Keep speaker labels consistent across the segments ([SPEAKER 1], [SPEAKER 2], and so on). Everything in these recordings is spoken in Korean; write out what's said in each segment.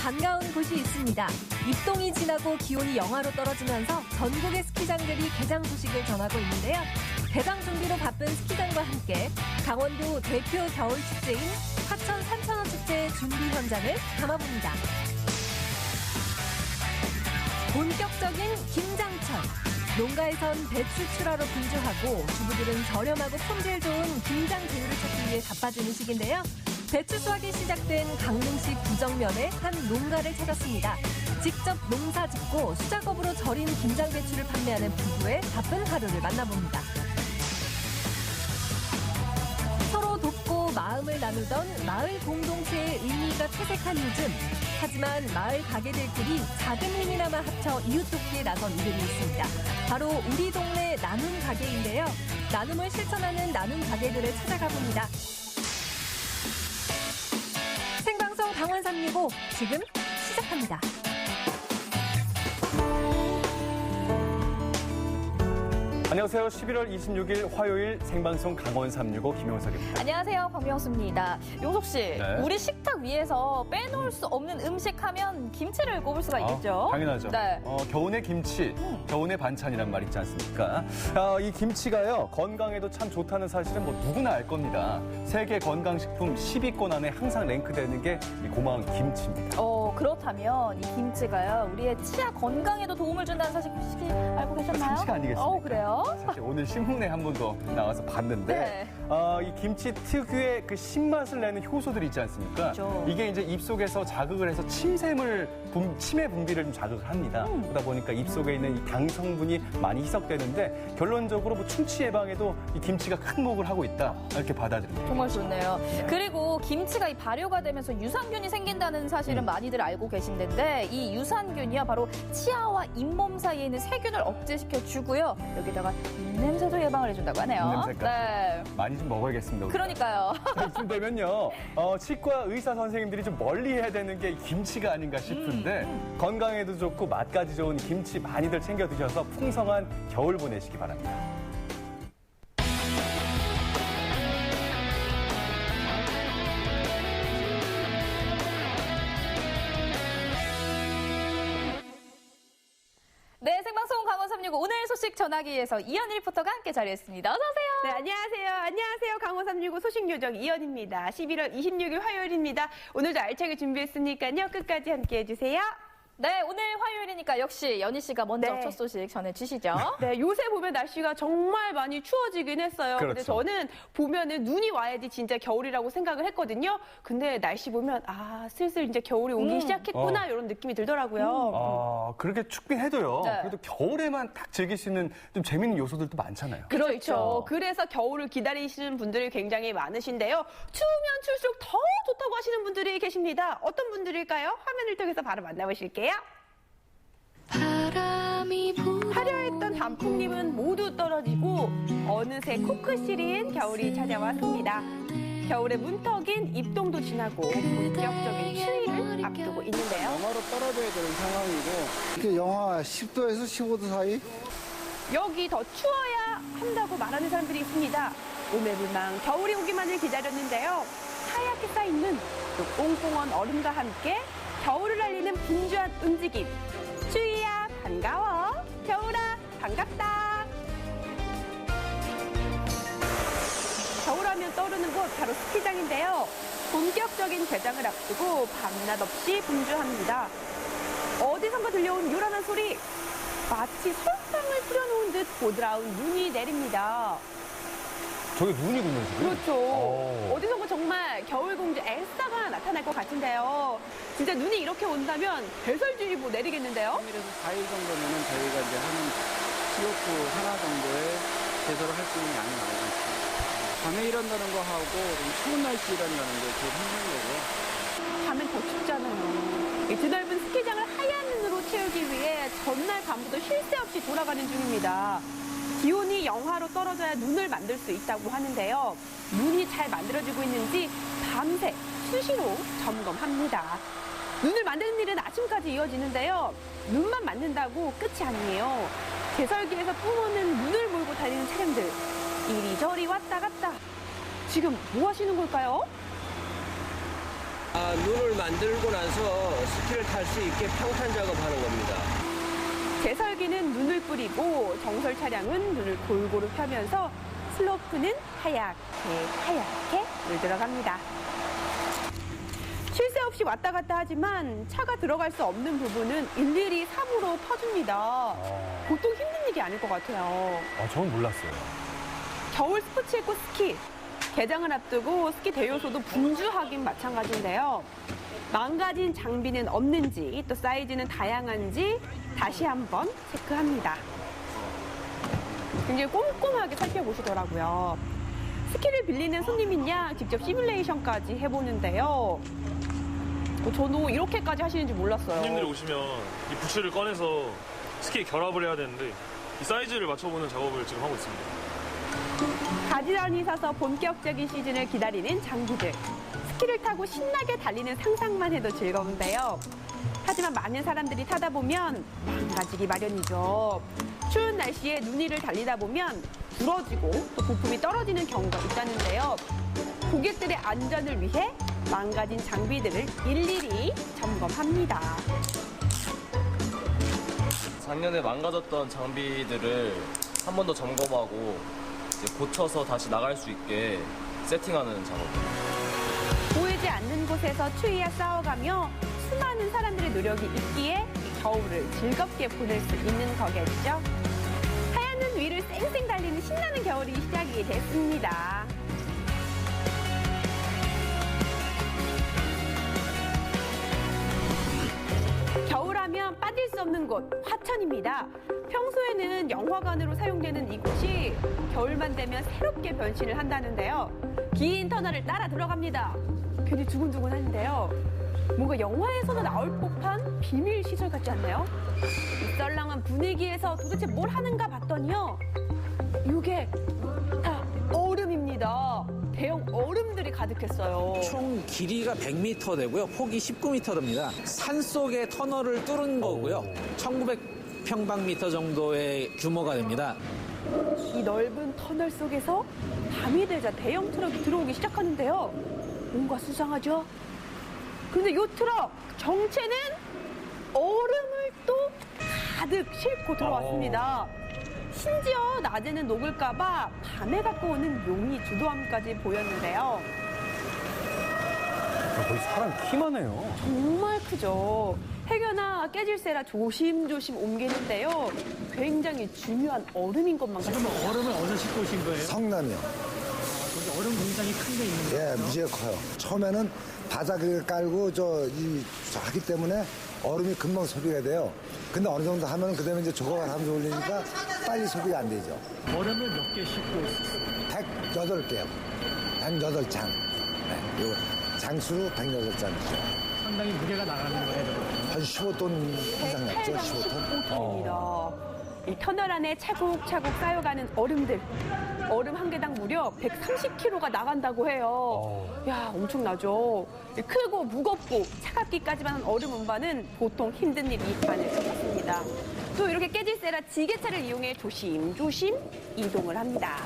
[SPEAKER 1] 반가운 곳이 있습니다. 입동이 지나고 기온이 영하로 떨어지면서 전국의 스키장들이 개장 소식을 전하고 있는데요. 개장 준비로 바쁜 스키장과 함께 강원도 대표 겨울축제인 하천 산천어 축제의 준비 현장을 담아봅니다. 본격적인 김장철. 농가에선 배추 출하로 분주하고 주부들은 저렴하고 품질 좋은 김장 재료를 찾기 위해 바빠지는 시기인데요. 배추 수확이 시작된 강릉시 부정면의 한 농가를 찾았습니다. 직접 농사 짓고 수작업으로 절인 김장 배추를 판매하는 부부의 바쁜 하루를 만나봅니다. 서로 돕고 마음을 나누던 마을 공동체의 의미가 퇴색한 요즘. 하지만 마을 가게들끼리 작은 힘이나마 합쳐 이웃 돕기에 나선 이들이 있습니다. 바로 우리 동네 나눔 가게인데요. 나눔을 실천하는 나눔 가게들을 찾아가 봅니다. 생방송 강원 365 지금 시작합니다.
[SPEAKER 2] 안녕하세요. 11월 26일 화요일 생방송 강원 365 김용석입니다.
[SPEAKER 3] 안녕하세요. 박명수입니다. 용석 씨,
[SPEAKER 2] 네.
[SPEAKER 3] 우리 식탁 위에서 빼놓을 수 없는 음식 하면 김치를 꼽을 수가 있겠죠?
[SPEAKER 2] 당연하죠.
[SPEAKER 3] 네.
[SPEAKER 2] 겨우내 김치, 겨우내 반찬이란 말 있지 않습니까? 이 김치가요, 건강에도 참 좋다는 사실은 뭐 누구나 알 겁니다. 세계 건강식품 10위권 안에 항상 랭크되는 게 이 고마운 김치입니다.
[SPEAKER 3] 그렇다면 이 김치가요, 우리의 치아 건강에도 도움을 준다는 사실 혹시 알고 계셨나요?
[SPEAKER 2] 상식 아니겠습니까?
[SPEAKER 3] 그래요?
[SPEAKER 2] 사실 오늘 신문에 한 번 더 나와서 봤는데
[SPEAKER 3] 네.
[SPEAKER 2] 이 김치 특유의 그 신맛을 내는 효소들이 있지 않습니까?
[SPEAKER 3] 그렇죠.
[SPEAKER 2] 이게 이제 입속에서 자극을 해서 치매 분비를 좀 자극을 합니다. 그러다 보니까 입속에 있는 이 당 성분이 많이 희석되는데 결론적으로 뭐 충치 예방에도 이 김치가 큰 목을 하고 있다 이렇게 받아들입니다.
[SPEAKER 3] 정말 좋네요. 그리고 김치가 이 발효가 되면서 유산균이 생긴다는 사실은 많이들 알고 계신데 이 유산균이요 바로 치아와 잇몸 사이에 있는 세균을 억제시켜 주고요. 여기다가 입냄새도 예방을 해준다고 하네요.
[SPEAKER 2] 입냄새까지.
[SPEAKER 3] 네.
[SPEAKER 2] 많이 좀 먹어야겠습니다. 우리가.
[SPEAKER 3] 그러니까요.
[SPEAKER 2] 이쯤 되면요, 치과 의사 선생님들이 좀 멀리 해야 되는 게 김치가 아닌가 싶은데 건강에도 좋고 맛까지 좋은 김치 많이들 챙겨 드셔서 풍성한 겨울 보내시기 바랍니다.
[SPEAKER 3] 네, 생방송 강원 365 오늘 소식 전하기 위해서 이현일 리포터가 함께 자리했습니다. 어서 오세요.
[SPEAKER 4] 네, 안녕하세요. 강원 365 소식 요정 이현입니다. 11월 26일 화요일입니다. 오늘도 알차게 준비했으니까요. 끝까지 함께 해주세요.
[SPEAKER 3] 네, 오늘 화요일이니까 역시 연희 씨가 먼저
[SPEAKER 4] 네.
[SPEAKER 3] 첫 소식 전해주시죠.
[SPEAKER 4] 네, 요새 보면 날씨가 정말 많이 추워지긴 했어요. 근데
[SPEAKER 2] 그렇죠.
[SPEAKER 4] 저는 보면은 눈이 와야지 진짜 겨울이라고 생각을 했거든요. 근데 날씨 보면 슬슬 이제 겨울이 오기 시작했구나 이런 느낌이 들더라고요.
[SPEAKER 2] 그렇게 춥긴 해도요.
[SPEAKER 3] 네.
[SPEAKER 2] 그래도 겨울에만 딱 즐길 수 있는 좀 재밌는 요소들도 많잖아요.
[SPEAKER 4] 그렇죠. 그래서 겨울을 기다리시는 분들이 굉장히 많으신데요. 추우면 추울수록 더 좋다고 하시는 분들이 계십니다. 어떤 분들일까요? 화면을 통해서 바로 만나보실게요. 화려했던 단풍잎은 모두 떨어지고 어느새 코끝 시린 겨울이 찾아왔습니다. 겨울의 문턱인 입동도 지나고 본격적인 추위를 앞두고 있는데요.
[SPEAKER 5] 영하로 떨어져야 되는 상황이고 이렇게 영하 10도에서 15도 사이?
[SPEAKER 4] 여기 더 추워야 한다고 말하는 사람들이 있습니다. 오매불망 겨울이 오기만을 기다렸는데요. 하얗게 쌓이는 또 꽁꽁한 얼음과 함께 겨울을 알리는 분주한 움직임. 추위야 반가워, 겨울아 반갑다. 겨울하면 떠오르는 곳 바로 스키장인데요. 본격적인 개장을 앞두고 밤낮 없이 분주합니다. 어디선가 들려온 요란한 소리. 마치 설탕을 뿌려놓은 듯 보드라운 눈이 내립니다.
[SPEAKER 2] 저게 눈이군요, 지금.
[SPEAKER 4] 그렇죠. 어디선가 정말 겨울공주 엘사가 나타날 것 같은데요. 진짜 눈이 이렇게 온다면 배설주의보 내리겠는데요.
[SPEAKER 5] 3일에서 4일 정도면은 저희가 이제 하는 CO2 하나 정도의 제설을 할 수 있는 양이 나오고 있습니다. 밤에 일한다는 거 하고 좀 추운 날씨 일한다는 게 제일 힘든 거고요.
[SPEAKER 4] 밤엔 더 춥잖아요. 이 드넓은 스키장을 하얀 눈으로 채우기 위해 전날 밤부터 쉴 새 없이 돌아가는 중입니다. 기온이 영하로 떨어져야 눈을 만들 수 있다고 하는데요. 눈이 잘 만들어지고 있는지 밤새 수시로 점검합니다. 눈을 만드는 일은 아침까지 이어지는데요. 눈만 만든다고 끝이 아니에요. 제설기에서 뿜어오는 눈을 몰고 달리는 차량들. 이리저리 왔다 갔다. 지금 뭐 하시는 걸까요?
[SPEAKER 6] 눈을 만들고 나서 스키를 탈 수 있게 평탄 작업하는 겁니다.
[SPEAKER 4] 제설기는 눈을 뿌리고 정설 차량은 눈을 골고루 펴면서 슬로프는 하얗게 물 들어갑니다. 쉴 새 없이 왔다 갔다 하지만 차가 들어갈 수 없는 부분은 일일이 삽으로 퍼줍니다. 보통 힘든 일이 아닐 것 같아요.
[SPEAKER 2] 저는 몰랐어요.
[SPEAKER 4] 겨울 스포츠예고 스키. 개장을 앞두고 스키 대요소도 분주하긴 마찬가지인데요. 망가진 장비는 없는지 또 사이즈는 다양한지 다시 한번 체크합니다. 굉장히 꼼꼼하게 살펴보시더라고요. 스키를 빌리는 손님인 양 직접 시뮬레이션까지 해보는데요. 저도 이렇게까지 하시는지 몰랐어요.
[SPEAKER 7] 손님들이 오시면 이 부츠를 꺼내서 스키에 결합을 해야 되는데 이 사이즈를 맞춰보는 작업을 지금 하고 있습니다.
[SPEAKER 4] 가지런히 사서 본격적인 시즌을 기다리는 장비들. 스키를 타고 신나게 달리는 상상만 해도 즐거운데요. 하지만 많은 사람들이 타다 보면 망가지기 마련이죠. 추운 날씨에 눈 위를 달리다 보면 부러지고 또 부품이 떨어지는 경우가 있다는데요. 고객들의 안전을 위해 망가진 장비들을 일일이 점검합니다.
[SPEAKER 8] 작년에 망가졌던 장비들을 한 번 더 점검하고 이제 고쳐서 다시 나갈 수 있게 세팅하는 작업입니다.
[SPEAKER 4] 보이지 않는 곳에서 추위와 싸워가며 수많은 사람들의 노력이 있기에 겨울을 즐겁게 보낼 수 있는 거겠죠. 하얀 눈 위를 쌩쌩 달리는 신나는 겨울이 시작이 됐습니다. 겨울하면 빠질 수 없는 곳, 화천입니다. 평소에는 영화관으로 사용되는 이곳이 겨울만 되면 새롭게 변신을 한다는데요. 긴 터널을 따라 들어갑니다. 괜히 두근두근한데요. 뭔가 영화에서는 나올 법한 비밀 시설 같지 않나요? 이 썰렁한 분위기에서 도대체 뭘 하는가 봤더니요. 이게 다 얼음입니다. 대형 얼음들이 가득했어요.
[SPEAKER 9] 총 길이가 100m 되고요. 폭이 19m 됩니다. 산속에 터널을 뚫은 거고요. 1900평방미터 정도의 규모가 됩니다.
[SPEAKER 4] 이 넓은 터널 속에서 밤이 되자 대형 트럭이 들어오기 시작하는데요. 뭔가 수상하죠? 그런데 이 트럭 정체는 얼음을 또 가득 싣고 들어왔습니다. 심지어 낮에는 녹을까봐 밤에 갖고 오는 용이 주도함까지 보였는데요.
[SPEAKER 2] 거의 사람 키만 해요.
[SPEAKER 4] 정말 크죠. 해겨나 깨질세라 조심조심 옮기는데요. 굉장히 중요한 얼음인 것만 같습니다.
[SPEAKER 10] 지금 얼음을 어디서 싣고 오신 거예요?
[SPEAKER 11] 성남이요.
[SPEAKER 10] 거기 얼음 공장이 큰 게 있는데.
[SPEAKER 11] 예, 무지개 커요. 처음에는 바닥을 깔고 하기 때문에 얼음이 금방 소비가 돼요. 근데 어느 정도 하면 그다음에 이제 조각을 하면서 올리니까 빨리 소비가 안 되죠.
[SPEAKER 10] 얼음을 몇 개 싣고 있었어요?
[SPEAKER 11] 108개요. 108장. 네, 요 장수로 108장이죠.
[SPEAKER 10] 상당히 무게가 나가는 거예요.
[SPEAKER 11] 한 15톤 이상 났죠, 15톤.
[SPEAKER 4] 15톤입니다. 이 터널 안에 차곡차곡 쌓여가는 얼음들. 얼음 한 개당 무려 130kg가 나간다고 해요. 야, 엄청나죠. 크고 무겁고 차갑기까지만 한 얼음 운반은 보통 힘든 일이 아닐 것 같습니다. 또 이렇게 깨질세라 지게차를 이용해 조심조심 이동을 합니다.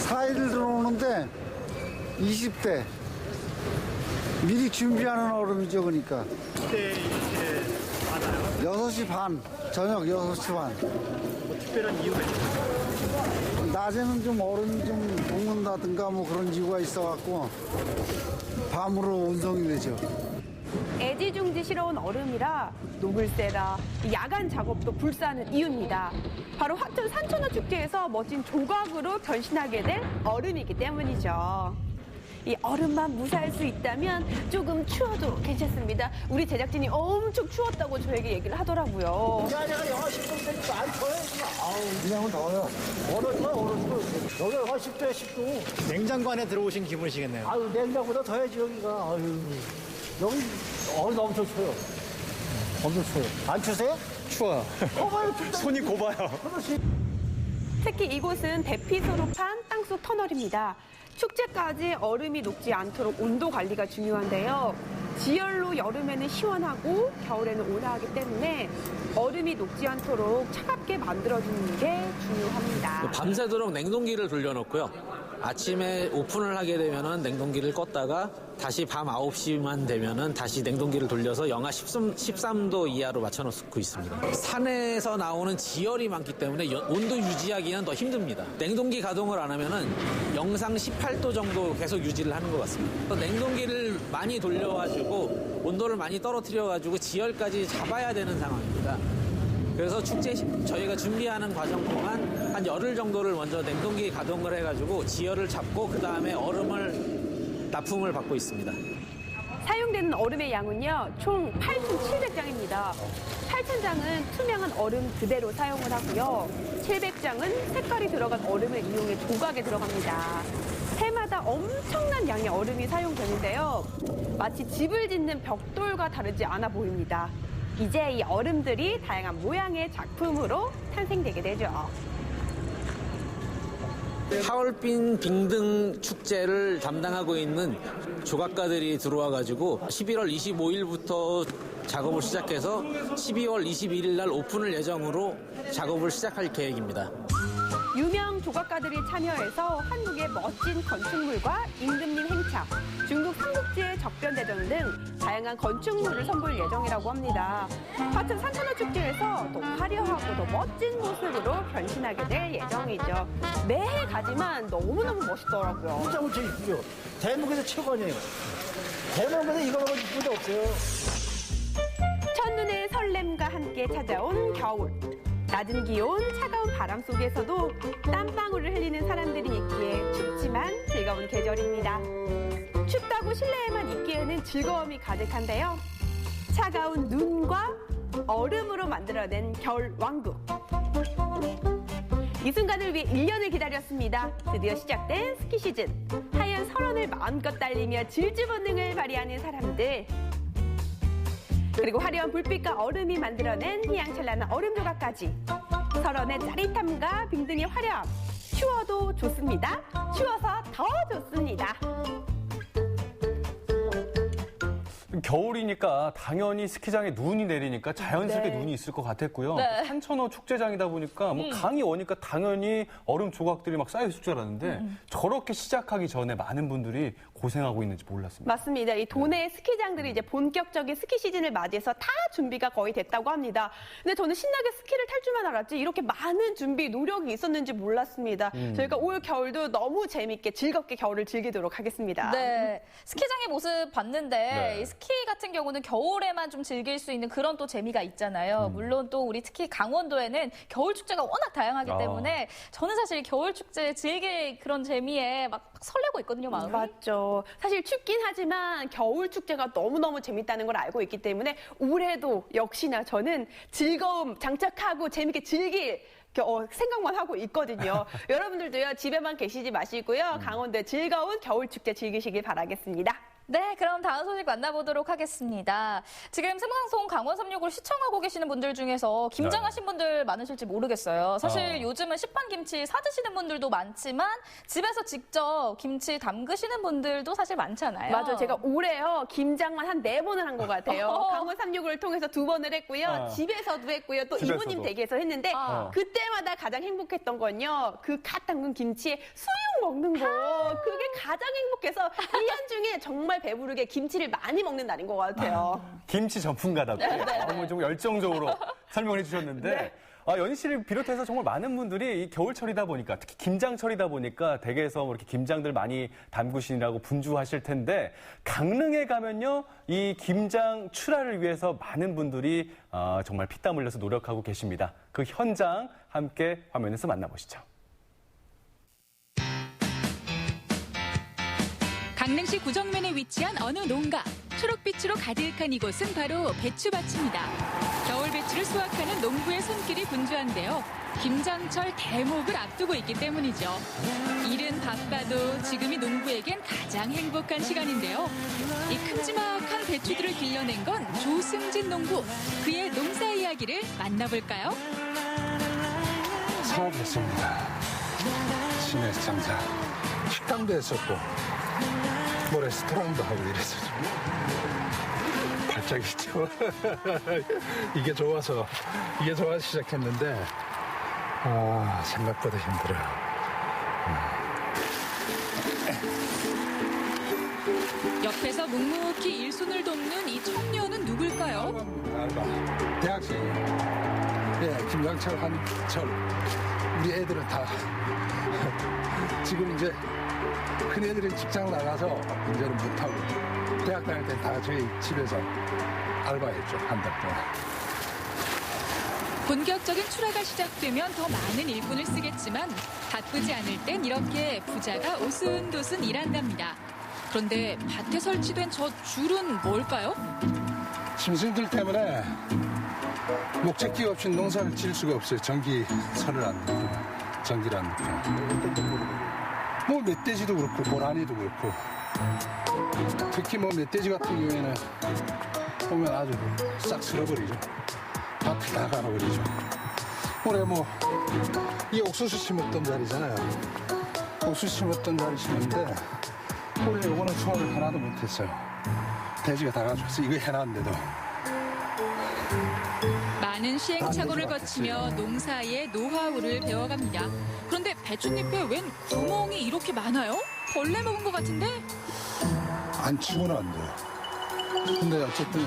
[SPEAKER 12] 4일 들어오는데 20대. 미리 준비하는 얼음이죠, 그러니까.
[SPEAKER 10] 그때 이렇게 많아요?
[SPEAKER 12] 6시 반, 저녁 6시 반.
[SPEAKER 10] 뭐 특별한 이유가 있어요?
[SPEAKER 12] 낮에는 좀 얼음이 좀 녹는다든가 뭐 그런 이유가 있어갖고 밤으로 운송이 되죠.
[SPEAKER 4] 애지중지스러운 얼음이라 녹을세라 야간 작업도 불사하는 이유입니다. 바로 화천 산천어 축제에서 멋진 조각으로 변신하게 될 얼음이기 때문이죠. 이 얼음만 무사할 수 있다면 조금 추워도 괜찮습니다. 우리 제작진이 엄청 추웠다고 저에게 얘기를 하더라고요.
[SPEAKER 12] 야, 내가 영하 10도 되니까 안 더워요. 아우, 그냥은 더워요. 얼어. 여기 영하 10도에 10도.
[SPEAKER 10] 냉장고 안에 들어오신 기분이시겠네요.
[SPEAKER 12] 아유, 냉장보다 더해지, 여기가. 아유, 여기 얼음 엄청 추워요. 엄청 추워요. 안 추세요?
[SPEAKER 2] 추워요. 손이 고봐요.
[SPEAKER 4] 특히 이곳은 대피소로 판 땅속 터널입니다. 축제까지 얼음이 녹지 않도록 온도 관리가 중요한데요. 지열로 여름에는 시원하고 겨울에는 온화하기 때문에 얼음이 녹지 않도록 차갑게 만들어주는 게 중요합니다.
[SPEAKER 9] 밤새도록 냉동기를 돌려놓고요. 아침에 오픈을 하게 되면은 냉동기를 껐다가 다시 밤 9시만 되면은 다시 냉동기를 돌려서 영하 13도 이하로 맞춰놓고 있습니다. 산에서 나오는 지열이 많기 때문에 온도 유지하기는 더 힘듭니다. 냉동기 가동을 안 하면은 영상 18도 정도 계속 유지를 하는 것 같습니다. 냉동기를 많이 돌려가지고 온도를 많이 떨어뜨려가지고 지열까지 잡아야 되는 상황입니다. 그래서 축제 저희가 준비하는 과정 동안 한 열흘 정도를 먼저 냉동기 가동을 해가지고 지열을 잡고 그 다음에 얼음을 납품을 받고 있습니다.
[SPEAKER 4] 사용되는 얼음의 양은요, 총 8,700장입니다. 8,000장은 투명한 얼음 그대로 사용을 하고요. 700장은 색깔이 들어간 얼음을 이용해 조각에 들어갑니다. 해마다 엄청난 양의 얼음이 사용되는데요. 마치 집을 짓는 벽돌과 다르지 않아 보입니다. 이제 이 얼음들이 다양한 모양의 작품으로 탄생되게 되죠.
[SPEAKER 9] 하얼빈 빙등 축제를 담당하고 있는 조각가들이 들어와가지고 11월 25일부터 작업을 시작해서 12월 21일 날 오픈을 예정으로 작업을 시작할 계획입니다.
[SPEAKER 4] 유명 조각가들이 참여해서 한국의 멋진 건축물과 임금님 행차, 중국 삼국지의 적변대전 등 다양한 건축물을 선보일 예정이라고 합니다. 화천 산천어 축제에서 더 화려하고 더 멋진 모습으로 변신하게 될 예정이죠. 매해 가지만 너무너무 멋있더라고요.
[SPEAKER 12] 진짜 무지 이쁘죠. 대한민국에서 최고 아니에요. 대한민국에서 이거보다 이쁜 데 없어요.
[SPEAKER 4] 첫눈의 설렘과 함께 찾아온 겨울. 낮은 기온, 차가운 바람 속에서도 땀방울을 흘리는 사람들이 있기에 춥지만 즐거운 계절입니다. 춥다고 실내에만 있기에는 즐거움이 가득한데요. 차가운 눈과 얼음으로 만들어낸 겨울 왕국. 이 순간을 위해 1년을 기다렸습니다. 드디어 시작된 스키 시즌. 하얀 설원을 마음껏 달리며 질주 본능을 발휘하는 사람들. 그리고 화려한 불빛과 얼음이 만들어낸 희양찬란한 얼음 조각까지. 설원의 짜릿함과 빙등의 화려함. 추워도 좋습니다. 추워서 더 좋습니다.
[SPEAKER 2] 겨울이니까 당연히 스키장에 눈이 내리니까 자연스럽게
[SPEAKER 3] 네.
[SPEAKER 2] 눈이 있을 것 같았고요.
[SPEAKER 3] 네.
[SPEAKER 2] 산천어 축제장이다 보니까 뭐 강이 오니까 당연히 얼음 조각들이 막 쌓여 있을 줄 알았는데 저렇게 시작하기 전에 많은 분들이 고생하고 있는지 몰랐습니다.
[SPEAKER 4] 맞습니다. 이 도내 스키장들이 이제 본격적인 스키 시즌을 맞이해서 다 준비가 거의 됐다고 합니다. 근데 저는 신나게 스키를 탈 줄만 알았지 이렇게 많은 준비 노력이 있었는지 몰랐습니다. 저희가 올 겨울도 너무 재밌게 즐겁게 겨울을 즐기도록 하겠습니다.
[SPEAKER 3] 네, 스키장의 모습 봤는데
[SPEAKER 2] 네.
[SPEAKER 3] 이 스키 같은 경우는 겨울에만 좀 즐길 수 있는 그런 또 재미가 있잖아요. 물론 또 우리 특히 강원도에는 겨울 축제가 워낙 다양하기 때문에 저는 사실 겨울 축제 즐길 그런 재미에 막 설레고 있거든요, 마음이.
[SPEAKER 4] 맞죠. 사실 춥긴 하지만 겨울 축제가 너무너무 재밌다는 걸 알고 있기 때문에 올해도 역시나 저는 즐거움 장착하고 재밌게 즐길 생각만 하고 있거든요. 여러분들도요, 집에만 계시지 마시고요. 강원도의 즐거운 겨울 축제 즐기시길 바라겠습니다.
[SPEAKER 3] 네, 그럼 다음 소식 만나보도록 하겠습니다. 지금 생방송 강원 365를 시청하고 계시는 분들 중에서 김장하신 분들 많으실지 모르겠어요. 사실 요즘은 시판 김치 사드시는 분들도 많지만 집에서 직접 김치 담그시는 분들도 사실 많잖아요.
[SPEAKER 4] 맞아요. 제가 올해요, 김장만 한 4번을 한 것 같아요. 강원 365를 통해서 2번을 했고요. 집에서도 했고요. 또
[SPEAKER 2] 집에서도.
[SPEAKER 4] 이모님 댁에서 했는데 그때마다 가장 행복했던 건요, 그 갓 담근 김치에 수육 먹는 거. 그게 가장 행복해서 1년 중에 정말 배부르게 김치를 많이 먹는 날인 것 같아요.
[SPEAKER 2] 김치 전문가답게 너무 좀 열정적으로 설명을 해주셨는데 연희 씨를 비롯해서 정말 많은 분들이 이 겨울철이다 보니까 특히 김장철이다 보니까 댁에서 이렇게 김장들 많이 담그시느라고 분주하실 텐데 강릉에 가면요 이 김장 출하를 위해서 많은 분들이 정말 피땀 흘려서 노력하고 계십니다. 그 현장 함께 화면에서 만나보시죠.
[SPEAKER 13] 강릉시 구정면에 위치한 어느 농가. 초록빛으로 가득한 이곳은 바로 배추밭입니다. 겨울 배추를 수확하는 농부의 손길이 분주한데요. 김장철 대목을 앞두고 있기 때문이죠. 일은 바빠도 지금이 농부에겐 가장 행복한 시간인데요. 이 큼지막한 배추들을 길러낸 건 조승진 농부. 그의 농사 이야기를 만나볼까요?
[SPEAKER 14] 사업했습니다. 시내 장사. 식당도 했었고 뭐 레스토랑도 하고 이래서 좀 발작이죠. 이게 좋아서 시작했는데 생각보다 힘들어요.
[SPEAKER 13] 옆에서 묵묵히 일손을 돕는 이 청년은 누굴까요?
[SPEAKER 14] 대학생이에요. 예, 김장철, 한철. 우리 애들은 다 지금 이제 큰 애들은 직장 나가서 이제는 못하고 대학 다닐 때 다 저희 집에서 알바했죠. 한 달 동안.
[SPEAKER 13] 본격적인 출하가 시작되면 더 많은 일꾼을 쓰겠지만 바쁘지 않을 땐 이렇게 부자가 오순도순 일한답니다. 그런데 밭에 설치된 저 줄은 뭘까요?
[SPEAKER 14] 짐승들 때문에 목적지 없이 농사를 지을 수가 없어요. 전기선을 안 넣고, 전기를 안 넣고. 뭐 멧돼지도 그렇고 고라니도 그렇고. 특히 뭐 멧돼지 같은 경우에는 보면 아주 싹 쓸어버리죠. 밭을 다 갈아버리죠. 올해 뭐 이 옥수수 심었던 자리잖아요. 옥수수 심었던 자리 심었는데 올해 요거는 수확을 하나도 못했어요. 돼지가 다 가져왔어. 이거 해놨는데도.
[SPEAKER 13] 많은 시행착오를 거치며 농사의 노하우를 배워갑니다. 그런데 배춧잎에 웬 구멍이 이렇게 많아요? 벌레 먹은 것 같은데?
[SPEAKER 14] 안 치고는 안 돼요. 근데 어쨌든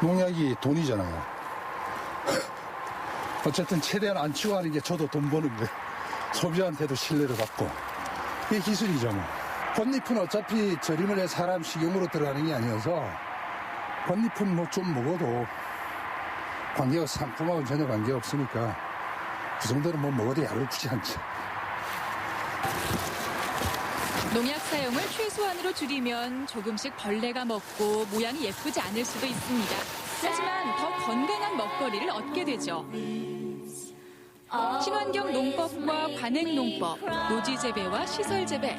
[SPEAKER 14] 농약이 돈이잖아요. 어쨌든 최대한 안 치고 하는 게 저도 돈 버는 거예요. 소비자한테도 신뢰를 받고. 이게 기술이죠 뭐. 겉잎은 어차피 절임을 해 사람 식용으로 들어가는 게 아니어서 겉잎은 뭐 좀 먹어도 상품하고는 전혀 관계없으니까 그 정도는 뭐 먹어도 약을 굳이 않죠.
[SPEAKER 13] 농약 사용을 최소한으로 줄이면 조금씩 벌레가 먹고 모양이 예쁘지 않을 수도 있습니다. 하지만 더 건강한 먹거리를 얻게 되죠. 친환경 농법과 관행농법, 노지재배와 시설재배,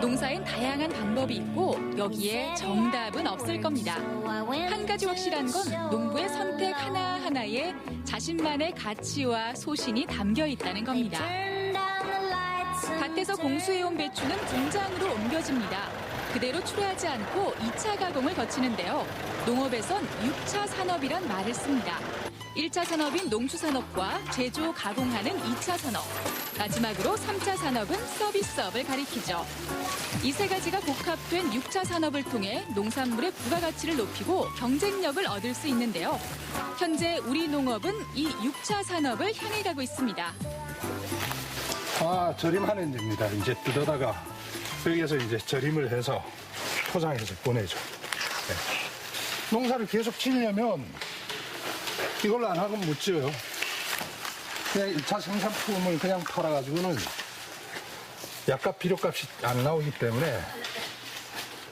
[SPEAKER 13] 농사엔 다양한 방법이 있고 여기에 정답은 없을 겁니다. 한 가지 확실한 건 농부의 선택 하나하나에 자신만의 가치와 소신이 담겨 있다는 겁니다. 밭에서 공수해온 배추는 공장으로 옮겨집니다. 그대로 출하하지 않고 2차 가공을 거치는데요. 농업에선 6차 산업이란 말을 씁니다. 1차 산업인 농수산업과 제조, 가공하는 2차 산업. 마지막으로 3차 산업은 서비스업을 가리키죠. 이 세 가지가 복합된 6차 산업을 통해 농산물의 부가가치를 높이고 경쟁력을 얻을 수 있는데요. 현재 우리 농업은 이 6차 산업을 향해 가고 있습니다.
[SPEAKER 14] 절임하는 데입니다. 이제 뜯어다가 여기에서 이제 절임을 해서 포장해서 보내죠. 네. 농사를 계속 지으려면 이걸로 안 하고 못 지어요. 그냥 1차 생산품을 그냥 팔아가지고는 약값, 비료값이 안 나오기 때문에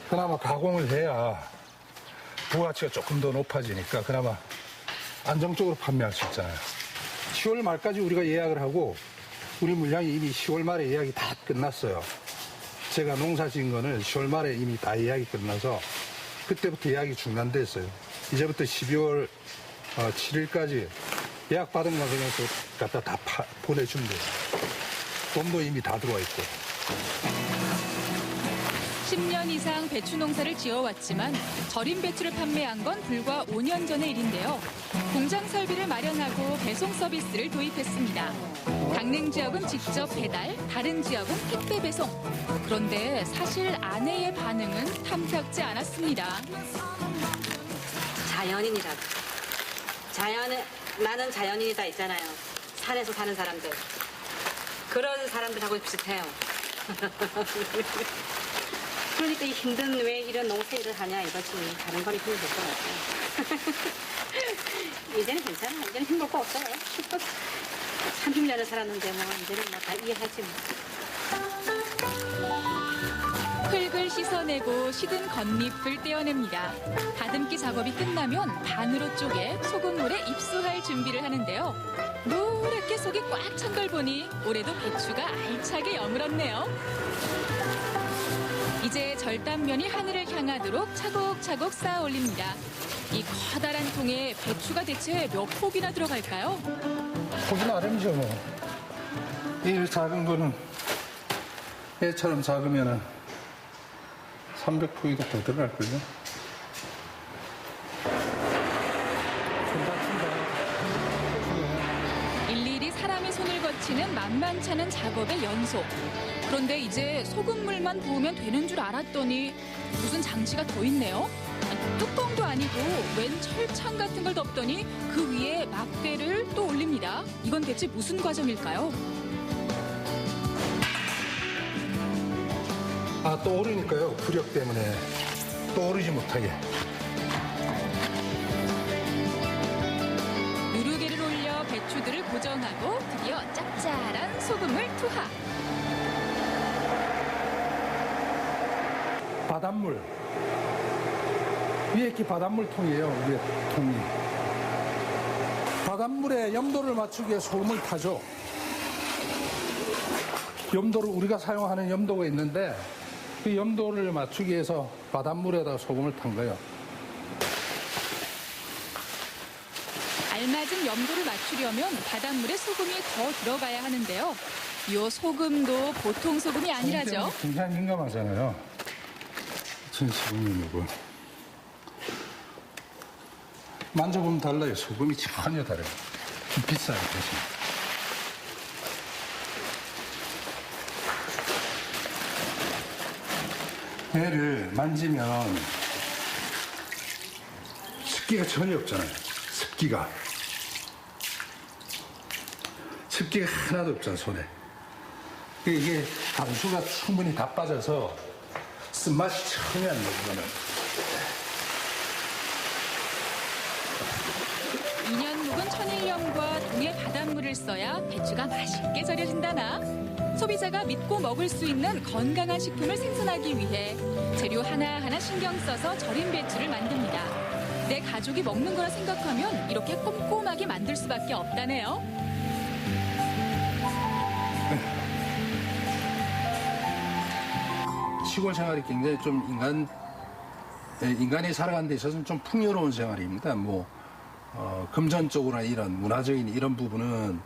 [SPEAKER 14] 그나마 가공을 해야 부가가치가 조금 더 높아지니까 그나마 안정적으로 판매할 수 있잖아요. 10월 말까지 우리가 예약을 하고 우리 물량이 이미 10월 말에 예약이 다 끝났어요. 제가 농사 지은 거는 10월 말에 이미 다 예약이 끝나서 그때부터 예약이 중단됐어요. 이제부터 12월 7일까지 예약 받은 거 그냥 또 갖다 다 보내주면 돼요. 돈도 이미 다 들어와 있고.
[SPEAKER 13] 10년 이상 배추 농사를 지어왔지만 절임 배추를 판매한 건 불과 5년 전의 일인데요. 공장 설비를 마련하고 배송 서비스를 도입했습니다. 강릉 지역은 직접 배달, 다른 지역은 택배 배송. 그런데 사실 아내의 반응은 탐탁지 않았습니다.
[SPEAKER 15] 자연인이라고. 나는 자연인이다 있잖아요. 산에서 사는 사람들. 그런 사람들하고 비슷해요. 그러니까 힘든 왜 이런 농사일을 하냐 이거지. 다른 건 힘들 것 같아요. 이제는 괜찮아. 이제는 힘들 거 없어요. 30년을 살았는데 뭐 이제는 뭐 다 이해하지 뭐.
[SPEAKER 13] 흙을 씻어내고 시든 겉잎을 떼어냅니다. 다듬기 작업이 끝나면 반으로 쪼개 소금물에 입수할 준비를 하는데요. 노랗게 속이 꽉 찬 걸 보니 올해도 배추가 알차게 여물었네요. 이제 절단면이 하늘을 향하도록 차곡차곡 쌓아 올립니다. 이 커다란 통에 배추가 대체 몇 폭이나 들어갈까요?
[SPEAKER 14] 폭이 나름이죠 뭐. 이 작은 거는 애처럼 작으면은 300포기가 더 들어갈걸요?
[SPEAKER 13] 일일이 사람의 손을 거치는 만만찮은 작업의 연속. 그런데 이제 소금물만 부으면 되는 줄 알았더니 무슨 장치가 더 있네요. 뚜껑도 아니고 웬 철창 같은 걸 덮더니 그 위에 막대를 또 올립니다. 이건 대체 무슨 과정일까요?
[SPEAKER 14] 또 오르니까요. 부력 때문에 또 오르지 못하게.
[SPEAKER 13] 누르개를 올려 배추들을 고정하고 드디어 짭짤한 소금을 투하.
[SPEAKER 14] 바닷물. 위에 이렇게 바닷물 통이에요. 위에 통이. 바닷물에 염도를 맞추기 위해 소금을 타죠. 염도를 우리가 사용하는 염도가 있는데 그 염도를 맞추기 위해서 바닷물에다 소금을 탄 거예요.
[SPEAKER 13] 알맞은 염도를 맞추려면 바닷물에 소금이 더 들어가야 하는데요. 이 소금도 보통 소금이 아니라죠.
[SPEAKER 14] 굉장히 민감하잖아요. 천시금이고 만져보면 달라요. 소금이 전혀 다르요. 비싸요, 대신. 얘를 만지면 습기가 전혀 없잖아요. 습기가 하나도 없잖아, 손에. 이게 단수가 충분히 다 빠져서 쓴맛이 전혀 안 나요, 이거는.
[SPEAKER 13] 2년 묵은 천일염과 동해 바닷물을 써야 배추가 맛있게 절여진다나. 소비자가 믿고 먹을 수 있는 건강한 식품을 생산하기 위해 재료 하나하나 신경 써서 절인 배추를 만듭니다. 내 가족이 먹는 거라 생각하면 이렇게 꼼꼼하게 만들 수밖에 없다네요.
[SPEAKER 14] 시골 생활이 굉장히 좀 인간이 살아가는 데 있어서는 좀 풍요로운 생활입니다. 금전적으로나 이런 문화적인 이런 부분은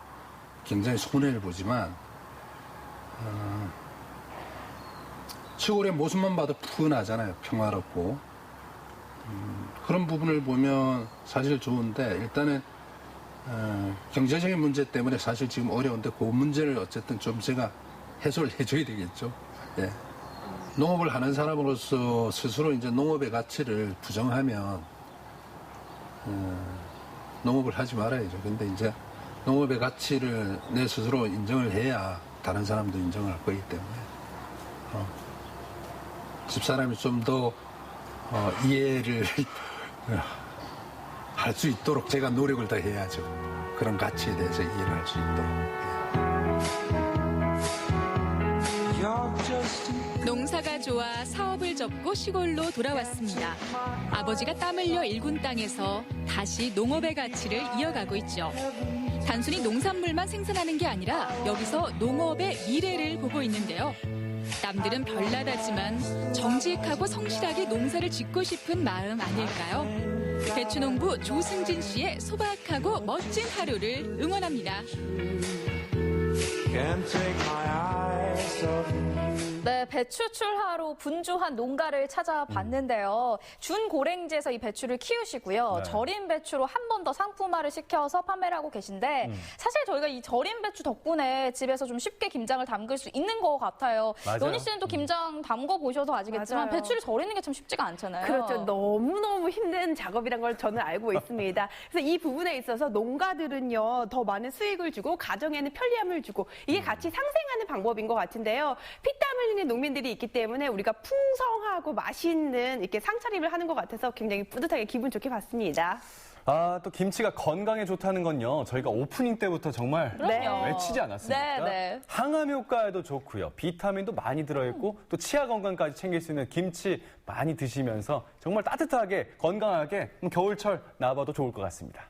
[SPEAKER 14] 굉장히 손해를 보지만, 시골의 모습만 봐도 푸근하잖아요. 평화롭고. 그런 부분을 보면 사실 좋은데, 일단은, 경제적인 문제 때문에 사실 지금 어려운데, 그 문제를 어쨌든 좀 제가 해소를 해줘야 되겠죠. 예. 농업을 하는 사람으로서 스스로 이제 농업의 가치를 부정하면, 농업을 하지 말아야죠. 근데 이제 농업의 가치를 내 스스로 인정을 해야 다른 사람도 인정을 할 거기 때문에, 집사람이 좀 더 이해를 할 수 있도록 제가 노력을 더 해야죠. 그런 가치에 대해서 이해를 할 수 있도록.
[SPEAKER 13] 농사가 좋아 사업을 접고 시골로 돌아왔습니다. 아버지가 땀 흘려 일군 땅에서 다시 농업의 가치를 이어가고 있죠. 단순히 농산물만 생산하는 게 아니라 여기서 농업의 미래를 보고 있는데요. 남들은 별나다지만 정직하고 성실하게 농사를 짓고 싶은 마음 아닐까요? 배추농부 조승진 씨의 소박하고 멋진 하루를 응원합니다.
[SPEAKER 3] 네, 배추 출하로 분주한 농가를 찾아봤는데요. 준고랭지에서 이 배추를 키우시고요.
[SPEAKER 2] 네.
[SPEAKER 3] 절인 배추로 한 번 더 상품화를 시켜서 판매를 하고 계신데 사실 저희가 이 절인 배추 덕분에 집에서 좀 쉽게 김장을 담글 수 있는 것 같아요.
[SPEAKER 4] 맞아요.
[SPEAKER 3] 연희 씨는 또 김장 담궈 보셔서 아시겠지만
[SPEAKER 4] 맞아요.
[SPEAKER 3] 배추를 절이는 게 참 쉽지가 않잖아요.
[SPEAKER 4] 그렇죠. 너무너무 힘든 작업이란 걸 저는 알고 있습니다. 그래서 이 부분에 있어서 농가들은요, 더 많은 수익을 주고 가정에는 편리함을 주고 이게 같이 상생하는 방법인 것 같은데요. 피땀 흘리는 농민들이 있기 때문에 우리가 풍성하고 맛있는 이렇게 상차림을 하는 것 같아서 굉장히 뿌듯하게 기분 좋게 봤습니다.
[SPEAKER 2] 또 김치가 건강에 좋다는 건요. 저희가 오프닝 때부터 정말
[SPEAKER 3] 그럼요.
[SPEAKER 2] 외치지 않았습니까?
[SPEAKER 3] 네.
[SPEAKER 2] 항암 효과에도 좋고요. 비타민도 많이 들어있고 또 치아 건강까지 챙길 수 있는 김치 많이 드시면서 정말 따뜻하게 건강하게 겨울철 나와봐도 좋을 것 같습니다.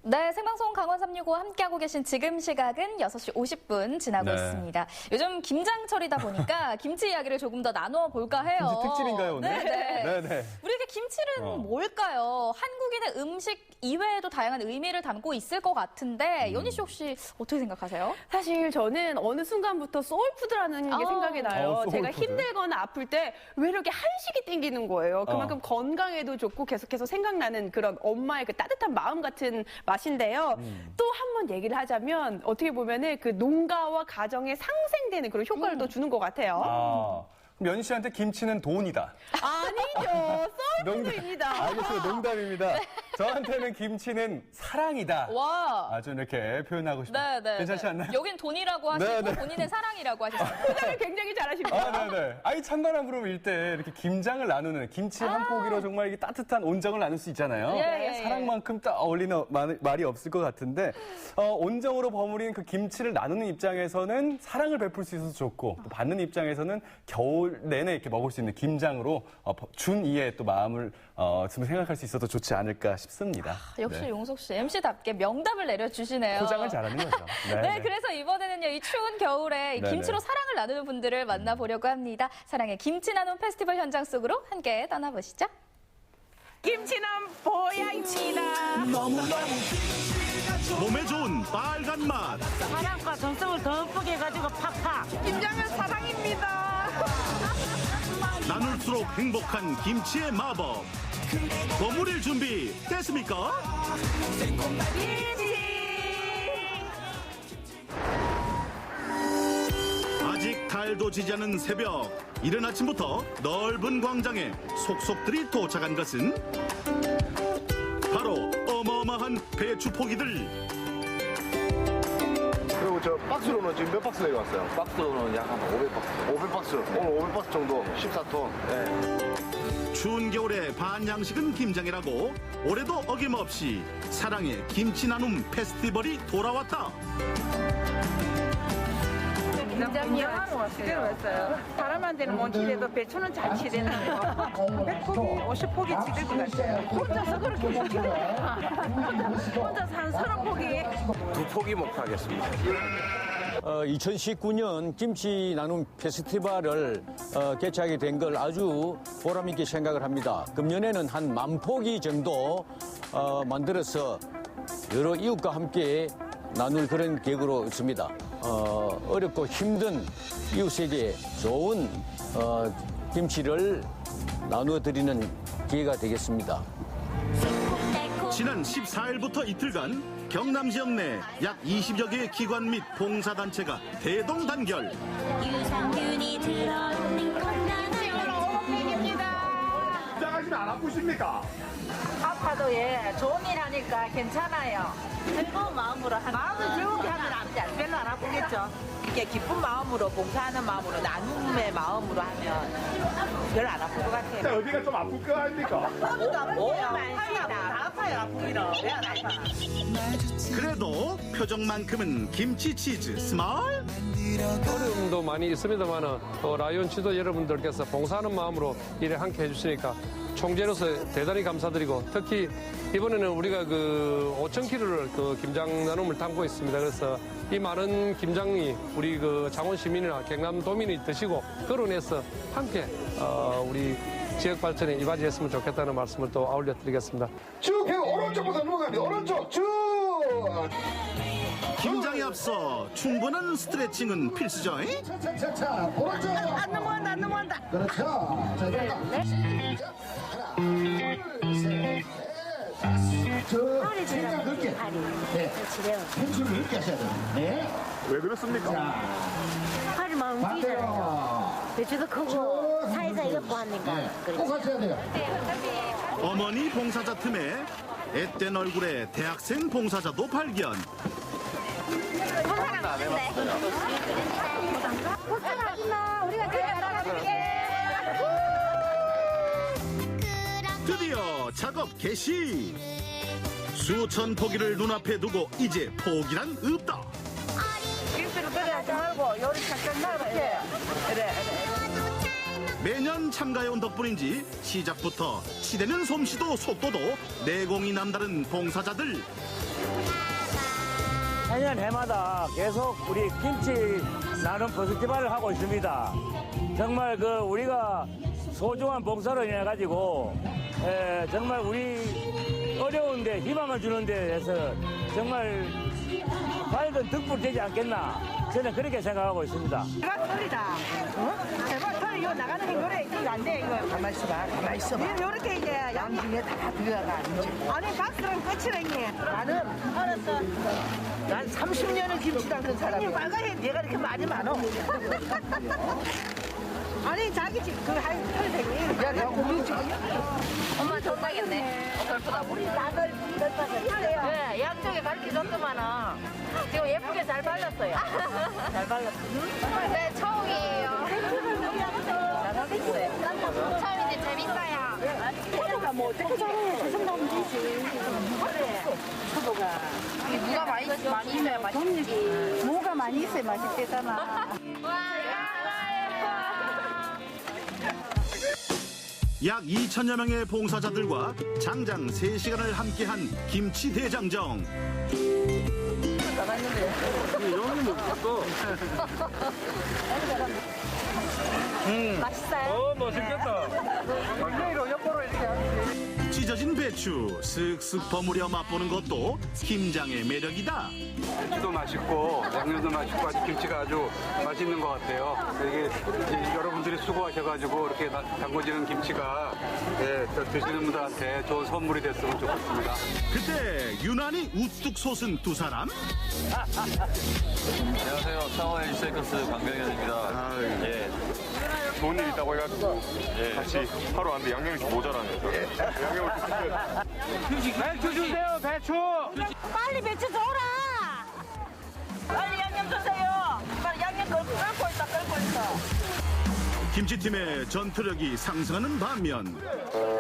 [SPEAKER 3] 네, 네, 생방송 강원 365 함께하고 계신 지금 시각은 6시 50분 지나고 있습니다. 요즘 김장철이다 보니까 김치 이야기를 조금 더 나눠볼까 해요.
[SPEAKER 2] 김치 특집인가요, 오늘?
[SPEAKER 3] 네네. 우리에게 김치는 뭘까요? 한국인의 음식 이외에도 다양한 의미를 담고 있을 것 같은데 연희 씨 혹시 어떻게 생각하세요?
[SPEAKER 4] 사실 저는 어느 순간부터 소울푸드라는 게 생각이 나요. 제가 힘들거나 아플 때 왜 이렇게 한식이 땡기는 거예요. 그만큼 건강에도 좋고 계속해서 생각나는 그런 엄마의 그 따뜻한 마음 같은 맛인데요. 또 한 번 얘기를 하자면 어떻게 보면은 그 농가와 가정에 상생되는 그런 효과를 또 주는 것 같아요.
[SPEAKER 2] 그럼 연희 씨한테 김치는 돈이다.
[SPEAKER 4] 아니죠. 소울푸드입니다.
[SPEAKER 2] 알겠습니다. 농담입니다. 저한테는 김치는 사랑이다.
[SPEAKER 3] 와.
[SPEAKER 2] 아주 이렇게 표현하고 싶어요.
[SPEAKER 3] 네네.
[SPEAKER 2] 괜찮지 않나요?
[SPEAKER 3] 여긴 돈이라고 하시고 본인은 사랑이라고 하셨어요.
[SPEAKER 4] 표현을 굉장히 잘하십니다.
[SPEAKER 2] 네네. 아이 찬바람 불어올 때 이렇게 김장을 나누는 김치 한 포기로 정말 이게 따뜻한 온정을 나눌 수 있잖아요. 사랑만큼 딱 어울리는 말이 없을 것 같은데 온정으로 버무린 그 김치를 나누는 입장에서는 사랑을 베풀 수 있어서 좋고 또 받는 입장에서는 겨울 내내 이렇게 먹을 수 있는 김장으로 준 이에 또 마음을 좀 생각할 수 있어서 좋지 않을까 싶습니다.
[SPEAKER 3] 역시 용석 씨 MC답게 명답을 내려주시네요.
[SPEAKER 2] 포장을 잘하는 거죠.
[SPEAKER 3] 네, 그래서 이번에는요 이 추운 겨울에 이 김치로 사랑을 나누는 분들을 만나보려고 합니다. 사랑의 김치 나눔 페스티벌 현장 속으로 함께 떠나보시죠.
[SPEAKER 4] 김치는 보양치다.
[SPEAKER 16] 몸에 좋은 빨간 맛.
[SPEAKER 17] 사랑과 정성을 듬뿍 해가지고 팍팍.
[SPEAKER 4] 김장은 사랑입니다.
[SPEAKER 16] 나눌수록 행복한 김치의 마법. 버무릴 준비 됐습니까? 아직 달도 지지 않은 새벽, 이른 아침부터 넓은 광장에 속속들이 도착한 것은 바로 어마어마한 배추 포기들.
[SPEAKER 18] 그리고 저 박스로는 지금 몇 박스 내려왔어요? 박스로는 약 한 500박스. 500박스. 오늘 500박스 정도 14톤. 네.
[SPEAKER 16] 추운 겨울에 반양식은 김장이라고 올해도 어김없이 사랑의 김치 나눔 페스티벌이 돌아왔다.
[SPEAKER 17] 김장하러 왔어요. 사람한테는 못 치대도 배추는 잘 치대는 거예요. 100포기, 50포기 치댈 것 같아요. 혼자서 그렇게 못 치대요. 혼자서 한 30포기.
[SPEAKER 18] 2포기 목표하겠습니다.
[SPEAKER 19] 2019년 김치 나눔 페스티벌을 개최하게 된 걸 아주 보람있게 생각을 합니다. 금년에는 한 10,000포기 정도 만들어서 여러 이웃과 함께 나눌 그런 계획으로 있습니다. 어렵고 힘든 이웃에게 좋은 김치를 나누어드리는 기회가 되겠습니다.
[SPEAKER 16] 지난 14일부터 이틀간 경남 지역 내 약 20여 개의 기관 및 봉사단체가 대동단결.
[SPEAKER 20] 유산균이 들어있는 건강한
[SPEAKER 18] 긴장하시면 안 아프십니까?
[SPEAKER 17] 아파도 좋은 일 하니까 괜찮아요. 즐거운 마음으로 하는 마음을 즐겁게 하면 별로 안 아프겠죠. 이렇게 기쁜 마음으로 봉사하는 마음으로 나눔의 마음으로 하면 별로 안 아플 것 같아요.
[SPEAKER 18] 어디가 좀 아플 거 아닙니까?
[SPEAKER 17] 어디도 아프고요. 다 아파요. 아프기는 왜 안 아파?
[SPEAKER 16] 그래도 표정만큼은 김치 치즈 스마일.
[SPEAKER 21] 어려움도 많이 있습니다만 라이온 지도 여러분들께서 봉사하는 마음으로 일에 함께 해주시니까 총재로서 대단히 감사드리고 특히 이번에는 우리가 5,000kg를 김장 나눔을 담고 있습니다. 그래서 이 많은 김장이 우리 창원 시민이나 경남 도민이 드시고 거론해서 함께 우리 지역 발전에 이바지했으면 좋겠다는 말씀을 또 아울러 드리겠습니다.
[SPEAKER 18] 쭉 해서 오른쪽부터 넘어갑니다. 오른쪽 쭉.
[SPEAKER 16] 김장에 앞서 충분한 스트레칭은 필수죠.
[SPEAKER 18] 차차차차 오른쪽.
[SPEAKER 17] 안 넘어간다. 안 넘어간다.
[SPEAKER 18] 그렇죠. 자, 하나, 둘, 셋, 넷, 저 생각 넓게. 네. 펜수를 넓게 하셔야 돼요. 네. 왜 그렇습니까?
[SPEAKER 20] 팔이 많이 움직이잖아요. 배추도 크고 사이사이 엮고 하니까.
[SPEAKER 18] 꼭 하셔야 돼요.
[SPEAKER 16] 어머니 봉사자 틈에 앳된 얼굴의 대학생 봉사자도 발견.
[SPEAKER 20] 안 해봤어요. 고생하셨나? 우리가 제일 알아볼게.
[SPEAKER 16] 드디어 작업 개시. 수천 포기를 눈앞에 두고 이제 포기란 없다.
[SPEAKER 17] 김치를 끓여야지 말고 요리 잠깐 놔봐요. 그래.
[SPEAKER 16] 매년 참가해온 덕분인지 시작부터 치대는 솜씨도 속도도 내공이 남다른 봉사자들.
[SPEAKER 1] 해년 해마다 계속 우리 김치 나눔 페스티벌을 하고 있습니다. 정말 우리가 소중한 봉사로 인해 가지고 정말 우리 어려운데 희망을 주는 데에서 정말 밝은 득불 되지 않겠나 저는 그렇게 생각하고 있습니다.
[SPEAKER 17] 대박 털이다. 대박 털 이거 나가는 게 노래 이거 안 돼 이거. 가만 있어봐. 가만 있어봐. 이렇게 이제 양중에 다 들어가. 아니 박스랑 끝이라니. 나는 알았어. 난 30년을 김치 담근 사람이야. 빨간해 내가 이렇게 말이 많어. 아니 자기 집 그 털 생긴. 야 내가 고민 좀.
[SPEAKER 3] 엄마 좋다겠네. 어떨보다
[SPEAKER 17] 우리 나들 넓어졌어요. 네, 양쪽에 가르쳐줬더만은 지금 예쁘게 잘 발랐어요. 잘 발랐어.
[SPEAKER 3] 네, 처음이에요.
[SPEAKER 17] 잘하겠어요.
[SPEAKER 3] 처음인데 재밌어요.
[SPEAKER 17] 초보가 뭐 어떻게 잘해? 계속 나오면 되지. 그래. 초보가.
[SPEAKER 3] 무가 많이 있어야 맛있지.
[SPEAKER 17] 무가 많이 있어야 맛있대잖아.
[SPEAKER 16] 약 2천여 명의 봉사자들과 장장 3시간을 함께한 김치 대장정.
[SPEAKER 1] 이런 거 없어.
[SPEAKER 3] 맛있어요?
[SPEAKER 1] 맛있겠다.
[SPEAKER 17] 원래로 옆으로 이렇게 하지.
[SPEAKER 16] 찢어진 배추 쓱쓱 버무려 맛보는 것도 김장의 매력이다.
[SPEAKER 22] 배추도 맛있고 양념도 맛있고 아주 김치가 아주 맛있는 것 같아요. 이게 이제 여러분들이 수고하셔가지고 이렇게 담궈지는 김치가 드시는 분들한테 좋은 선물이 됐으면 좋겠습니다.
[SPEAKER 16] 그때 유난히 우뚝 솟은 두 사람.
[SPEAKER 23] 안녕하세요. 창원의 유세이커스 강병현입니다.
[SPEAKER 22] 예. 좋은 일 있다고 해가지고 같이 하루 왔는데 양념이 좀 모자라네요. 양념을 좀
[SPEAKER 1] 배추 주세요, 배추.
[SPEAKER 17] 빨리 배추 줘라. 빨리 양념 주세요. 빨리 양념 끓고 있어.
[SPEAKER 16] 김치팀의 전투력이 상승하는 반면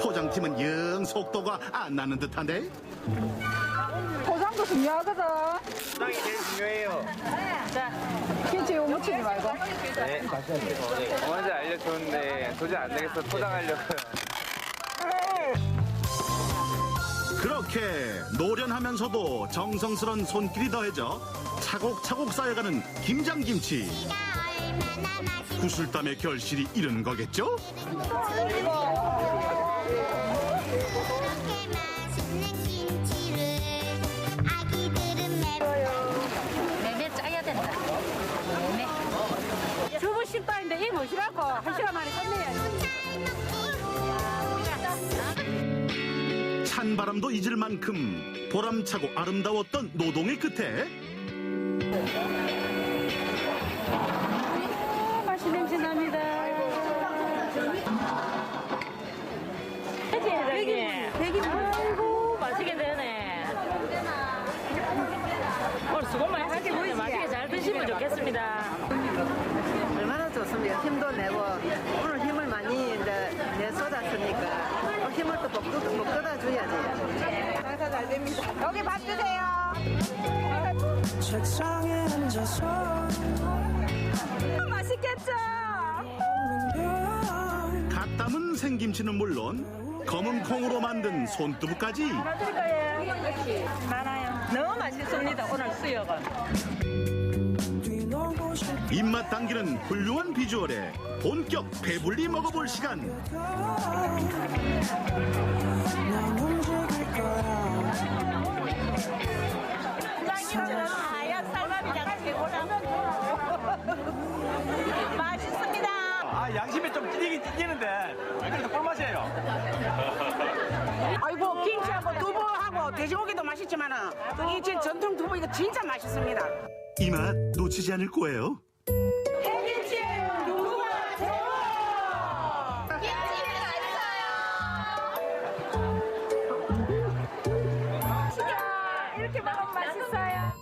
[SPEAKER 16] 포장팀은 영 속도가 안 나는 듯한데.
[SPEAKER 17] 포장도 중요하거든.
[SPEAKER 22] 포장이 제일 중요해요.
[SPEAKER 17] 자, 김치 이거 묻히지 말고.
[SPEAKER 22] 네. 어머니한테 알려줬는데 도저히 안 되겠어 포장하려고요.
[SPEAKER 16] 그렇게 노련하면서도 정성스런 손길이 더해져 차곡차곡 쌓여가는 김장김치. 구슬땀의 결실이 이런 거겠죠?
[SPEAKER 3] 매매 짜야 된다.
[SPEAKER 17] 주부 식당인데 이 뭐시라고 1시간 만에 끝내야지.
[SPEAKER 16] 찬바람도 잊을 만큼 보람차고 아름다웠던 노동의 끝에
[SPEAKER 17] 맛이 냄새 납니다. 그치, 회장님? 아이고, 맛있게 되네. 오늘 수고 많이 하시는데 맛있게 잘 드시면 좋겠습니다.
[SPEAKER 24] 얼마나 좋습니까? 힘도 내고 오늘 힘을 많이 내 쏟았으니까 힘을 또 북돋아 줘야지. 장사 잘 됩니다.
[SPEAKER 17] 여기 밥 주세요.
[SPEAKER 25] 책상에 앉아서
[SPEAKER 17] 맛있겠죠?
[SPEAKER 16] 갓 담은 생김치는 물론 검은 콩으로 만든 손두부까지.
[SPEAKER 17] 드릴 거예요. 많아요. 너무 맛있습니다. 오늘 수육은.
[SPEAKER 16] 입맛 당기는 훌륭한 비주얼에 본격 배불리 먹어볼 시간.
[SPEAKER 17] 부장님들은 하얀 쌀밥이랑 최고라면 맛있습니다.
[SPEAKER 2] 아, 양심에 좀 찔리긴 찔리는데 왜 그래도 꿀맛이에요?
[SPEAKER 17] 아이고 김치하고 두부하고 돼지고기도 맛있지만은 이 전통 두부 이거 진짜 맛있습니다.
[SPEAKER 16] 이 맛 놓치지 않을 거예요.
[SPEAKER 17] 해김치예요. 누구가 최고? 이렇게 먹으면 맛있어요.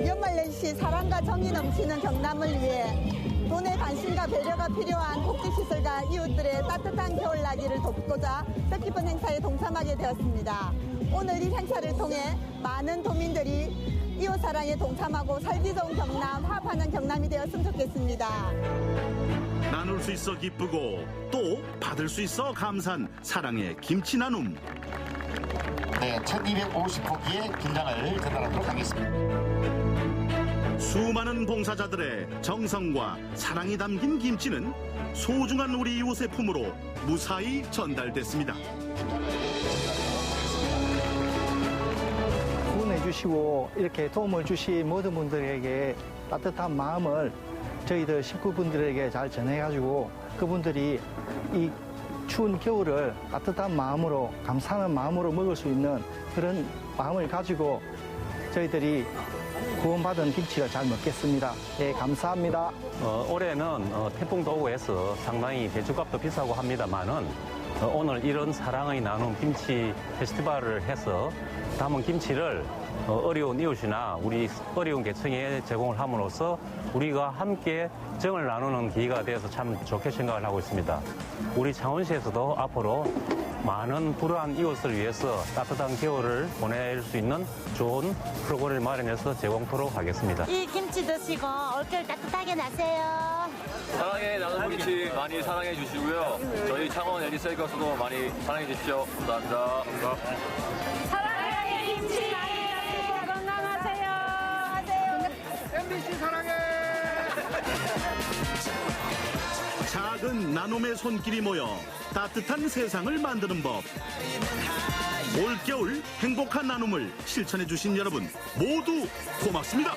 [SPEAKER 26] 연말연시 사랑과 정이 넘치는 경남을 위해 돈의 관심과 배려가 필요한 복지시설과 이웃들의 따뜻한 겨울나기를 돕고자 뜻깊은 행사에 동참하게 되었습니다. 오늘 이 행사를 통해 많은 도민들이 이웃사랑에 동참하고 살기 좋은 경남, 화합하는 경남이 되었으면 좋겠습니다.
[SPEAKER 16] 나눌 수 있어 기쁘고 또 받을 수 있어 감사한 사랑의 김치 나눔.
[SPEAKER 18] 네, 1250포기의 김장을 전달하도록 하겠습니다.
[SPEAKER 16] 수많은 봉사자들의 정성과 사랑이 담긴 김치는 소중한 우리 이웃의 품으로 무사히 전달됐습니다.
[SPEAKER 5] 후원해 주시고 이렇게 도움을 주신 모든 분들에게 따뜻한 마음을 저희들 식구분들에게 잘 전해가지고 그분들이 이 추운 겨울을 따뜻한 마음으로 감사하는 마음으로 먹을 수 있는 그런 마음을 가지고 저희들이 구원받은 김치를 잘 먹겠습니다. 네, 감사합니다.
[SPEAKER 6] 올해는 태풍도 오고 해서 상당히 배추값도 비싸고 합니다만은 오늘 이런 사랑의 나눔 김치 페스티벌을 해서 담은 김치를 어려운 이웃이나 우리 어려운 계층에 제공을 함으로써 우리가 함께 정을 나누는 기회가 되어서 참 좋게 생각을 하고 있습니다. 우리 창원시에서도 앞으로 많은 불우한 이웃을 위해서 따뜻한 겨울을 보낼 수 있는 좋은 프로그램을 마련해서 제공토록 하겠습니다.
[SPEAKER 20] 이 김치 드시고 올겨울 따뜻하게 나세요.
[SPEAKER 23] 사랑의 나눔 김치 많이 사랑해 주시고요. 저희 창원 에리셀거스도 많이 사랑해 주십시오. 감사합니다.
[SPEAKER 4] 사랑해 김치 많이 드시고 건강하세요.
[SPEAKER 14] MBC 사랑해.
[SPEAKER 16] 작은 나눔의 손길이 모여 따뜻한 세상을 만드는 법. 올겨울 행복한 나눔을 실천해 주신 여러분 모두 고맙습니다.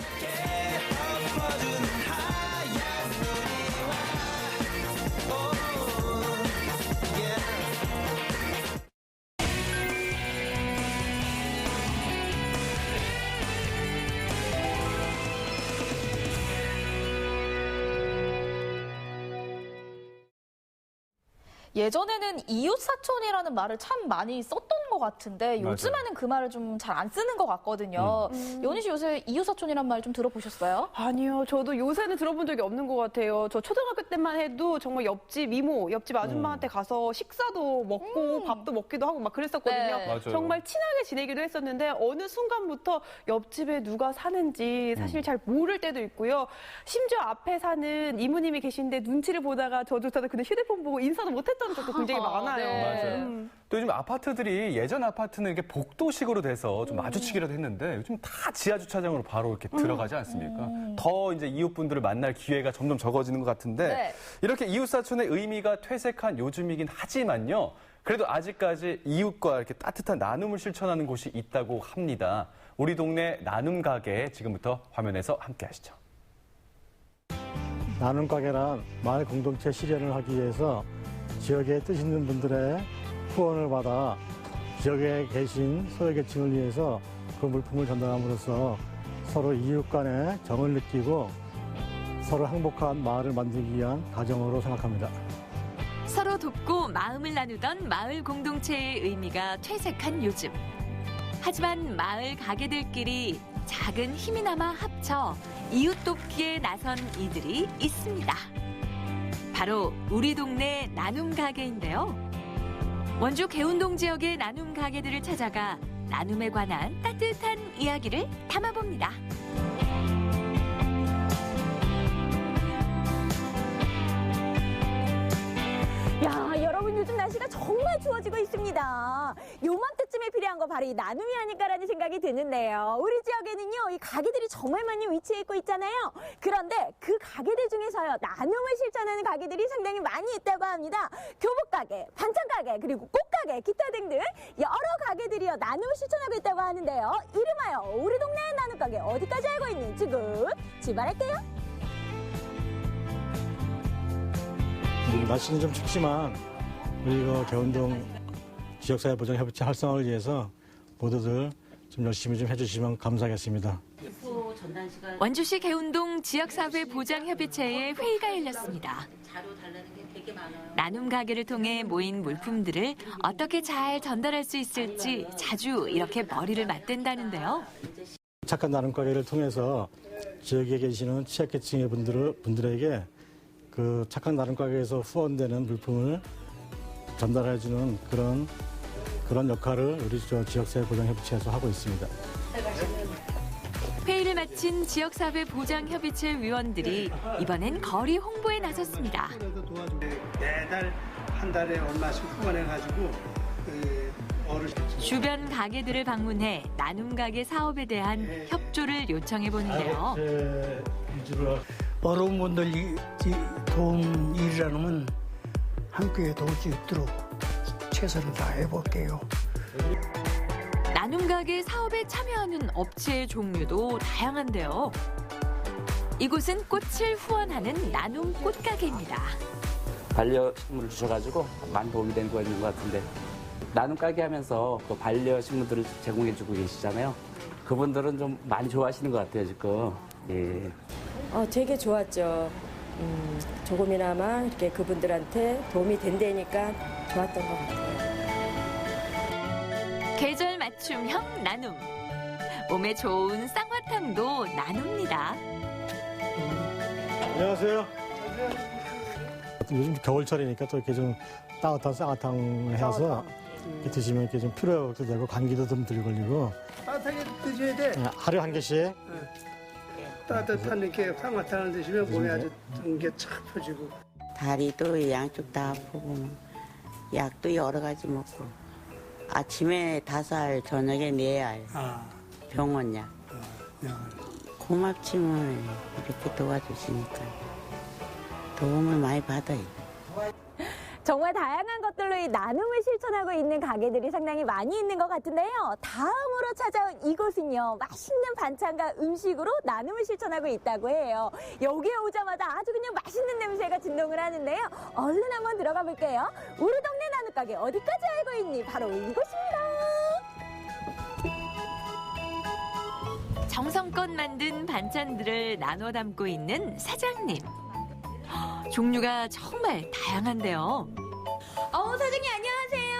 [SPEAKER 3] 예전에는 이웃사촌이라는 말을 참 많이 썼던 것 같은데 요즘에는 그 말을 좀 잘 안 쓰는 것 같거든요. 연희 씨 요새 이웃사촌이란 말 좀 들어보셨어요?
[SPEAKER 4] 아니요. 저도 요새는 들어본 적이 없는 것 같아요. 저 초등학교 때만 해도 정말 옆집 이모, 옆집 아줌마한테 가서 식사도 먹고 밥도 먹기도 하고 막 그랬었거든요.
[SPEAKER 3] 네.
[SPEAKER 2] 맞아요.
[SPEAKER 4] 정말 친하게 지내기도 했었는데 어느 순간부터 옆집에 누가 사는지 사실 잘 모를 때도 있고요. 심지어 앞에 사는 이모님이 계신데 눈치를 보다가 저조차도 그냥 휴대폰 보고 인사도 못했던 적도 굉장히 많아요.
[SPEAKER 2] 맞아요. 또 요즘 아파트들이 예전 아파트는 이렇게 복도식으로 돼서 좀 마주치기라도 했는데 요즘 다 지하 주차장으로 바로 이렇게 들어가지 않습니까? 더 이제 이웃분들을 만날 기회가 점점 적어지는 것 같은데
[SPEAKER 3] 네.
[SPEAKER 2] 이렇게 이웃사촌의 의미가 퇴색한 요즘이긴 하지만요. 그래도 아직까지 이웃과 이렇게 따뜻한 나눔을 실천하는 곳이 있다고 합니다. 우리 동네 나눔 가게 지금부터 화면에서 함께 하시죠.
[SPEAKER 12] 나눔 가게란 마을 공동체 실현을 하기 위해서 지역에 뜻 있는 분들의 후원을 받아 지역에 계신 소외계층을 위해서 그 물품을 전달함으로써 서로 이웃 간의 정을 느끼고 서로 행복한 마을을 만들기 위한 가정으로 생각합니다.
[SPEAKER 13] 서로 돕고 마음을 나누던 마을 공동체의 의미가 퇴색한 요즘. 하지만 마을 가게들끼리 작은 힘이나마 합쳐 이웃 돕기에 나선 이들이 있습니다. 바로 우리 동네 나눔 가게인데요. 원주 개운동 지역의 나눔 가게들을 찾아가 나눔에 관한 따뜻한 이야기를 담아봅니다.
[SPEAKER 7] 야, 여러분 요즘 날씨가 정말 추워지고 있습니다. 요맘때쯤에 필요한 거 바로 이 나눔이 아닐까라는 생각이 드는데요. 우리 지역에는요, 이 가게들이 정말 많이 위치해 있고 있잖아요. 그런데 그 가게들 중에서요, 나눔을 실천하는 가게들이 상당히 많이 있다고 합니다. 교복 가게, 반찬 가게, 그리고 꽃 가게, 기타 등등 여러 가게들이요, 나눔을 실천하고 있다고 하는데요. 이름하여 우리 동네 나눔 가게 어디까지 알고 있는지 지금 출발할게요.
[SPEAKER 12] 날씨는 좀 춥지만 우리 개운동 지역사회 보장협의체 활성화를 위해서 모두들 좀 열심히 좀 해주시면 감사하겠습니다.
[SPEAKER 13] 원주시 개운동 지역사회 보장협의체의 회의가 열렸습니다. 나눔 가게를 통해 모인 물품들을 어떻게 잘 전달할 수 있을지 자주 이렇게 머리를 맞댄다는데요.
[SPEAKER 12] 착한 나눔 가게를 통해서 지역에 계시는 취약계층의 분들에게 그 착한 나눔 가게에서 후원되는 물품을 전달해주는 그런 역할을 우리 지역사회 보장협의체에서 하고 있습니다.
[SPEAKER 13] 회의를 마친 지역사회 보장협의체 위원들이 이번엔 거리 홍보에 나섰습니다.
[SPEAKER 8] 매달 한 달에 얼마씩 후원해가지고 주변 가게들을 방문해 나눔 가게 사업에 대한 협조를 요청해 보는데요.
[SPEAKER 9] 어려운 분들 도움 일이라면 함께 도울 수 있도록 최선을 다해볼게요.
[SPEAKER 8] 나눔 가게 사업에 참여하는 업체의 종류도 다양한데요. 이곳은 꽃을 후원하는 나눔 꽃가게입니다.
[SPEAKER 10] 반려식물을 주셔가지고 많은 도움이 된 거 있는 것 같은데 나눔 가게 하면서 그 반려식물들을 제공해주고 계시잖아요. 그분들은 좀 많이 좋아하시는 것 같아요, 지금. 예.
[SPEAKER 11] 되게 좋았죠. 조금이나마 이렇게 그분들한테 도움이 된다니까 좋았던 것 같아요.
[SPEAKER 8] 계절 맞춤형 나눔. 몸에 좋은 쌍화탕도 나눕니다.
[SPEAKER 12] 안녕하세요. 요즘 겨울철이니까 또 이렇게 좀 따뜻한 쌍화탕 해서 이렇게 드시면 이렇게 좀 피로도 되고 감기도 좀 덜 걸리고.
[SPEAKER 9] 따뜻하게 드셔야 돼.
[SPEAKER 12] 하루에 한 개씩.
[SPEAKER 9] 따뜻한 이렇게 쌍화탕을 드시면 몸에 아주 등게 착 펴지고.
[SPEAKER 15] 다리도 양쪽 다 아프고 약도 여러 가지 먹고 아침에 5알 저녁에 4알 병원 약. 고맙지만 이렇게 도와주시니까 도움을 많이 받아요.
[SPEAKER 7] 정말 다양한 것들로 이 나눔을 실천하고 있는 가게들이 상당히 많이 있는 것 같은데요. 다음으로 찾아온 이곳은요. 맛있는 반찬과 음식으로 나눔을 실천하고 있다고 해요. 여기에 오자마자 아주 그냥 맛있는 냄새가 진동을 하는데요. 얼른 한번 들어가 볼게요. 우리 동네 나눔가게 어디까지 알고 있니? 바로 이곳입니다.
[SPEAKER 8] 정성껏 만든 반찬들을 나눠 담고 있는 사장님. 종류가 정말 다양한데요.
[SPEAKER 7] 사장님 안녕하세요.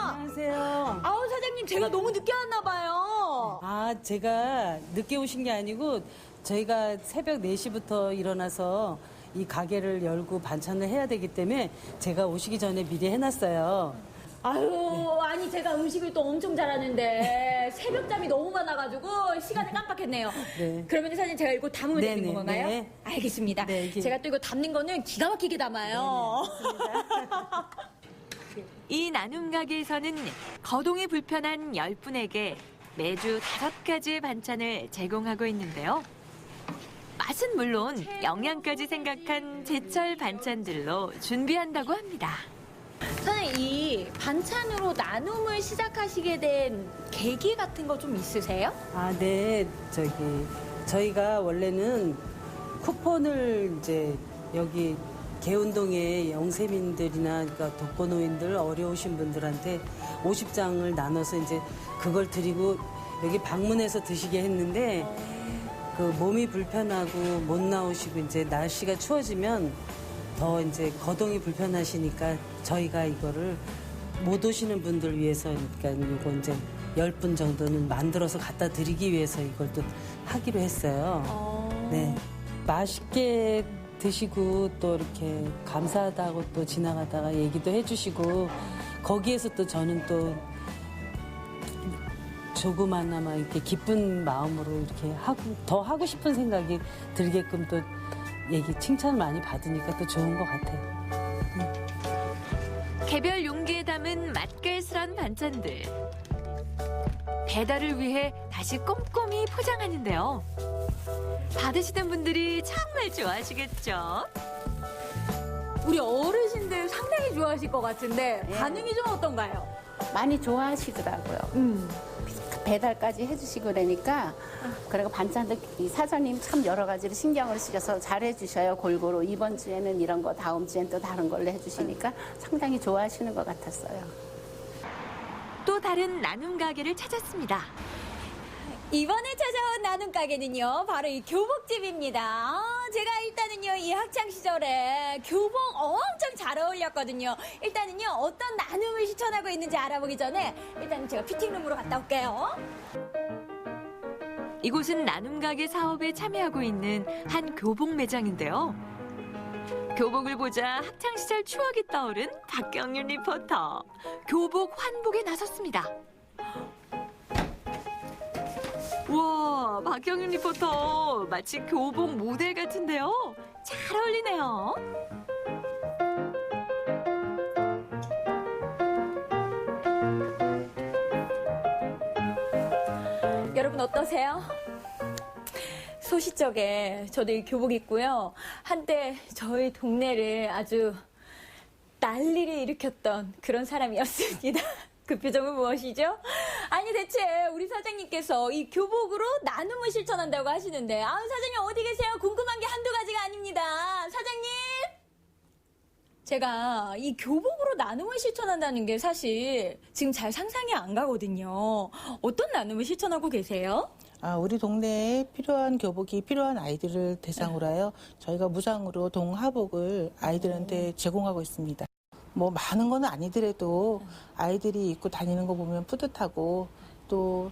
[SPEAKER 25] 안녕하세요.
[SPEAKER 7] 사장님 제가 너무 늦게 왔나 봐요.
[SPEAKER 25] 제가 늦게 오신 게 아니고 저희가 새벽 4시부터 일어나서 이 가게를 열고 반찬을 해야 되기 때문에 제가 오시기 전에 미리 해놨어요.
[SPEAKER 7] 아니 제가 음식을 또 엄청 잘하는데 새벽잠이 너무 많아가지고 시간을 깜빡했네요.
[SPEAKER 25] 네.
[SPEAKER 7] 그러면 사장님 제가 이거 담으면 되는
[SPEAKER 25] 네네,
[SPEAKER 7] 건가요?
[SPEAKER 25] 네.
[SPEAKER 7] 알겠습니다. 제가 또 이거 담는 거는 기가 막히게 담아요.
[SPEAKER 8] 이 나눔 가게에서는 거동이 불편한 10분에게 매주 5가지의 반찬을 제공하고 있는데요. 맛은 물론 영양까지 생각한 제철 반찬들로 준비한다고 합니다.
[SPEAKER 7] 사장님 이 반찬으로 나눔을 시작하시게 된 계기 같은 거 좀 있으세요?
[SPEAKER 25] 네. 저희가 원래는 쿠폰을 이제 여기 개운동의 영세민들이나 그러니까 독거노인들 어려우신 분들한테 50장을 나눠서 이제 그걸 드리고 여기 방문해서 드시게 했는데 그 몸이 불편하고 못 나오시고 이제 날씨가 추워지면 더 이제 거동이 불편하시니까 저희가 이거를 못 오시는 분들 위해서 그러니까 이거 이제 10분 정도는 만들어서 갖다 드리기 위해서 이걸 또 하기로 했어요. 네. 맛있게 드시고 또 이렇게 감사하다고 또 지나가다가 얘기도 해주시고 거기에서 또 저는 또 조그마나마 이렇게 기쁜 마음으로 이렇게 더 하고 싶은 생각이 들게끔 또 칭찬 많이 받으니까 또 좋은 것 같아요.
[SPEAKER 8] 개별 용기에 담은 맛깔스런 반찬들. 배달을 위해 다시 꼼꼼히 포장하는데요. 받으시는 분들이 정말 좋아하시겠죠?
[SPEAKER 7] 우리 어르신들 상당히 좋아하실 것 같은데 반응이 좀 어떤가요?
[SPEAKER 27] 많이 좋아하시더라고요. 배달까지 해주시고 그러니까 그리고 반찬도 이 사장님 참 여러 가지로 신경을 쓰셔서 잘 해주셔요. 골고루 이번 주에는 이런 거 다음 주엔 또 다른 걸로 해주시니까 상당히 좋아하시는 것 같았어요.
[SPEAKER 8] 또 다른 나눔 가게를 찾았습니다.
[SPEAKER 7] 이번에 찾아온 나눔 가게는요, 바로 이 교복집입니다. 제가 일단은요, 이 학창 시절에 교복 엄청 잘 어울렸거든요. 일단은요, 어떤 나눔을 실천하고 있는지 알아보기 전에 일단 제가 피팅룸으로 갔다 올게요.
[SPEAKER 8] 이곳은 나눔 가게 사업에 참여하고 있는 한 교복 매장인데요. 교복을 보자 학창 시절 추억이 떠오른 박경윤 리포터. 교복 환복에 나섰습니다. 우와, 박경윤 리포터 마치 교복 모델 같은데요. 잘 어울리네요.
[SPEAKER 7] 여러분 어떠세요? 소시적에 저도 이 교복 입고요. 한때 저희 동네를 아주 난리를 일으켰던 그런 사람이었습니다. 그 표정은 무엇이죠? 아니 대체 우리 사장님께서 이 교복으로 나눔을 실천한다고 하시는데 사장님 어디 계세요? 궁금한 게 한두 가지가 아닙니다. 사장님! 제가 이 교복으로 나눔을 실천한다는 게 사실 지금 잘 상상이 안 가거든요. 어떤 나눔을 실천하고 계세요?
[SPEAKER 1] 우리 동네에 필요한 교복이 필요한 아이들을 대상으로 하여 저희가 무상으로 동하복을 아이들한테 제공하고 있습니다. 뭐 많은 건 아니더라도 아이들이 입고 다니는 거 보면 뿌듯하고 또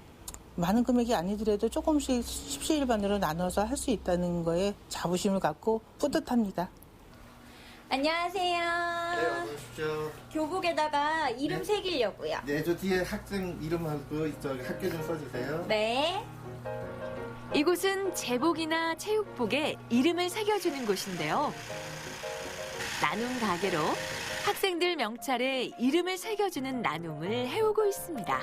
[SPEAKER 1] 많은 금액이 아니더라도 조금씩 십시일반으로 나눠서 할 수 있다는 거에 자부심을 갖고 뿌듯합니다.
[SPEAKER 7] 안녕하세요.
[SPEAKER 17] 네, 어서 오십시오.
[SPEAKER 7] 교복에다가 이름 새기려고요.
[SPEAKER 17] 네, 저 뒤에 학생 이름하고 저기 학교 좀 써주세요.
[SPEAKER 7] 네.
[SPEAKER 8] 이곳은 제복이나 체육복에 이름을 새겨주는 곳인데요. 나눔 가게로 학생들 명찰에 이름을 새겨주는 나눔을 해오고 있습니다.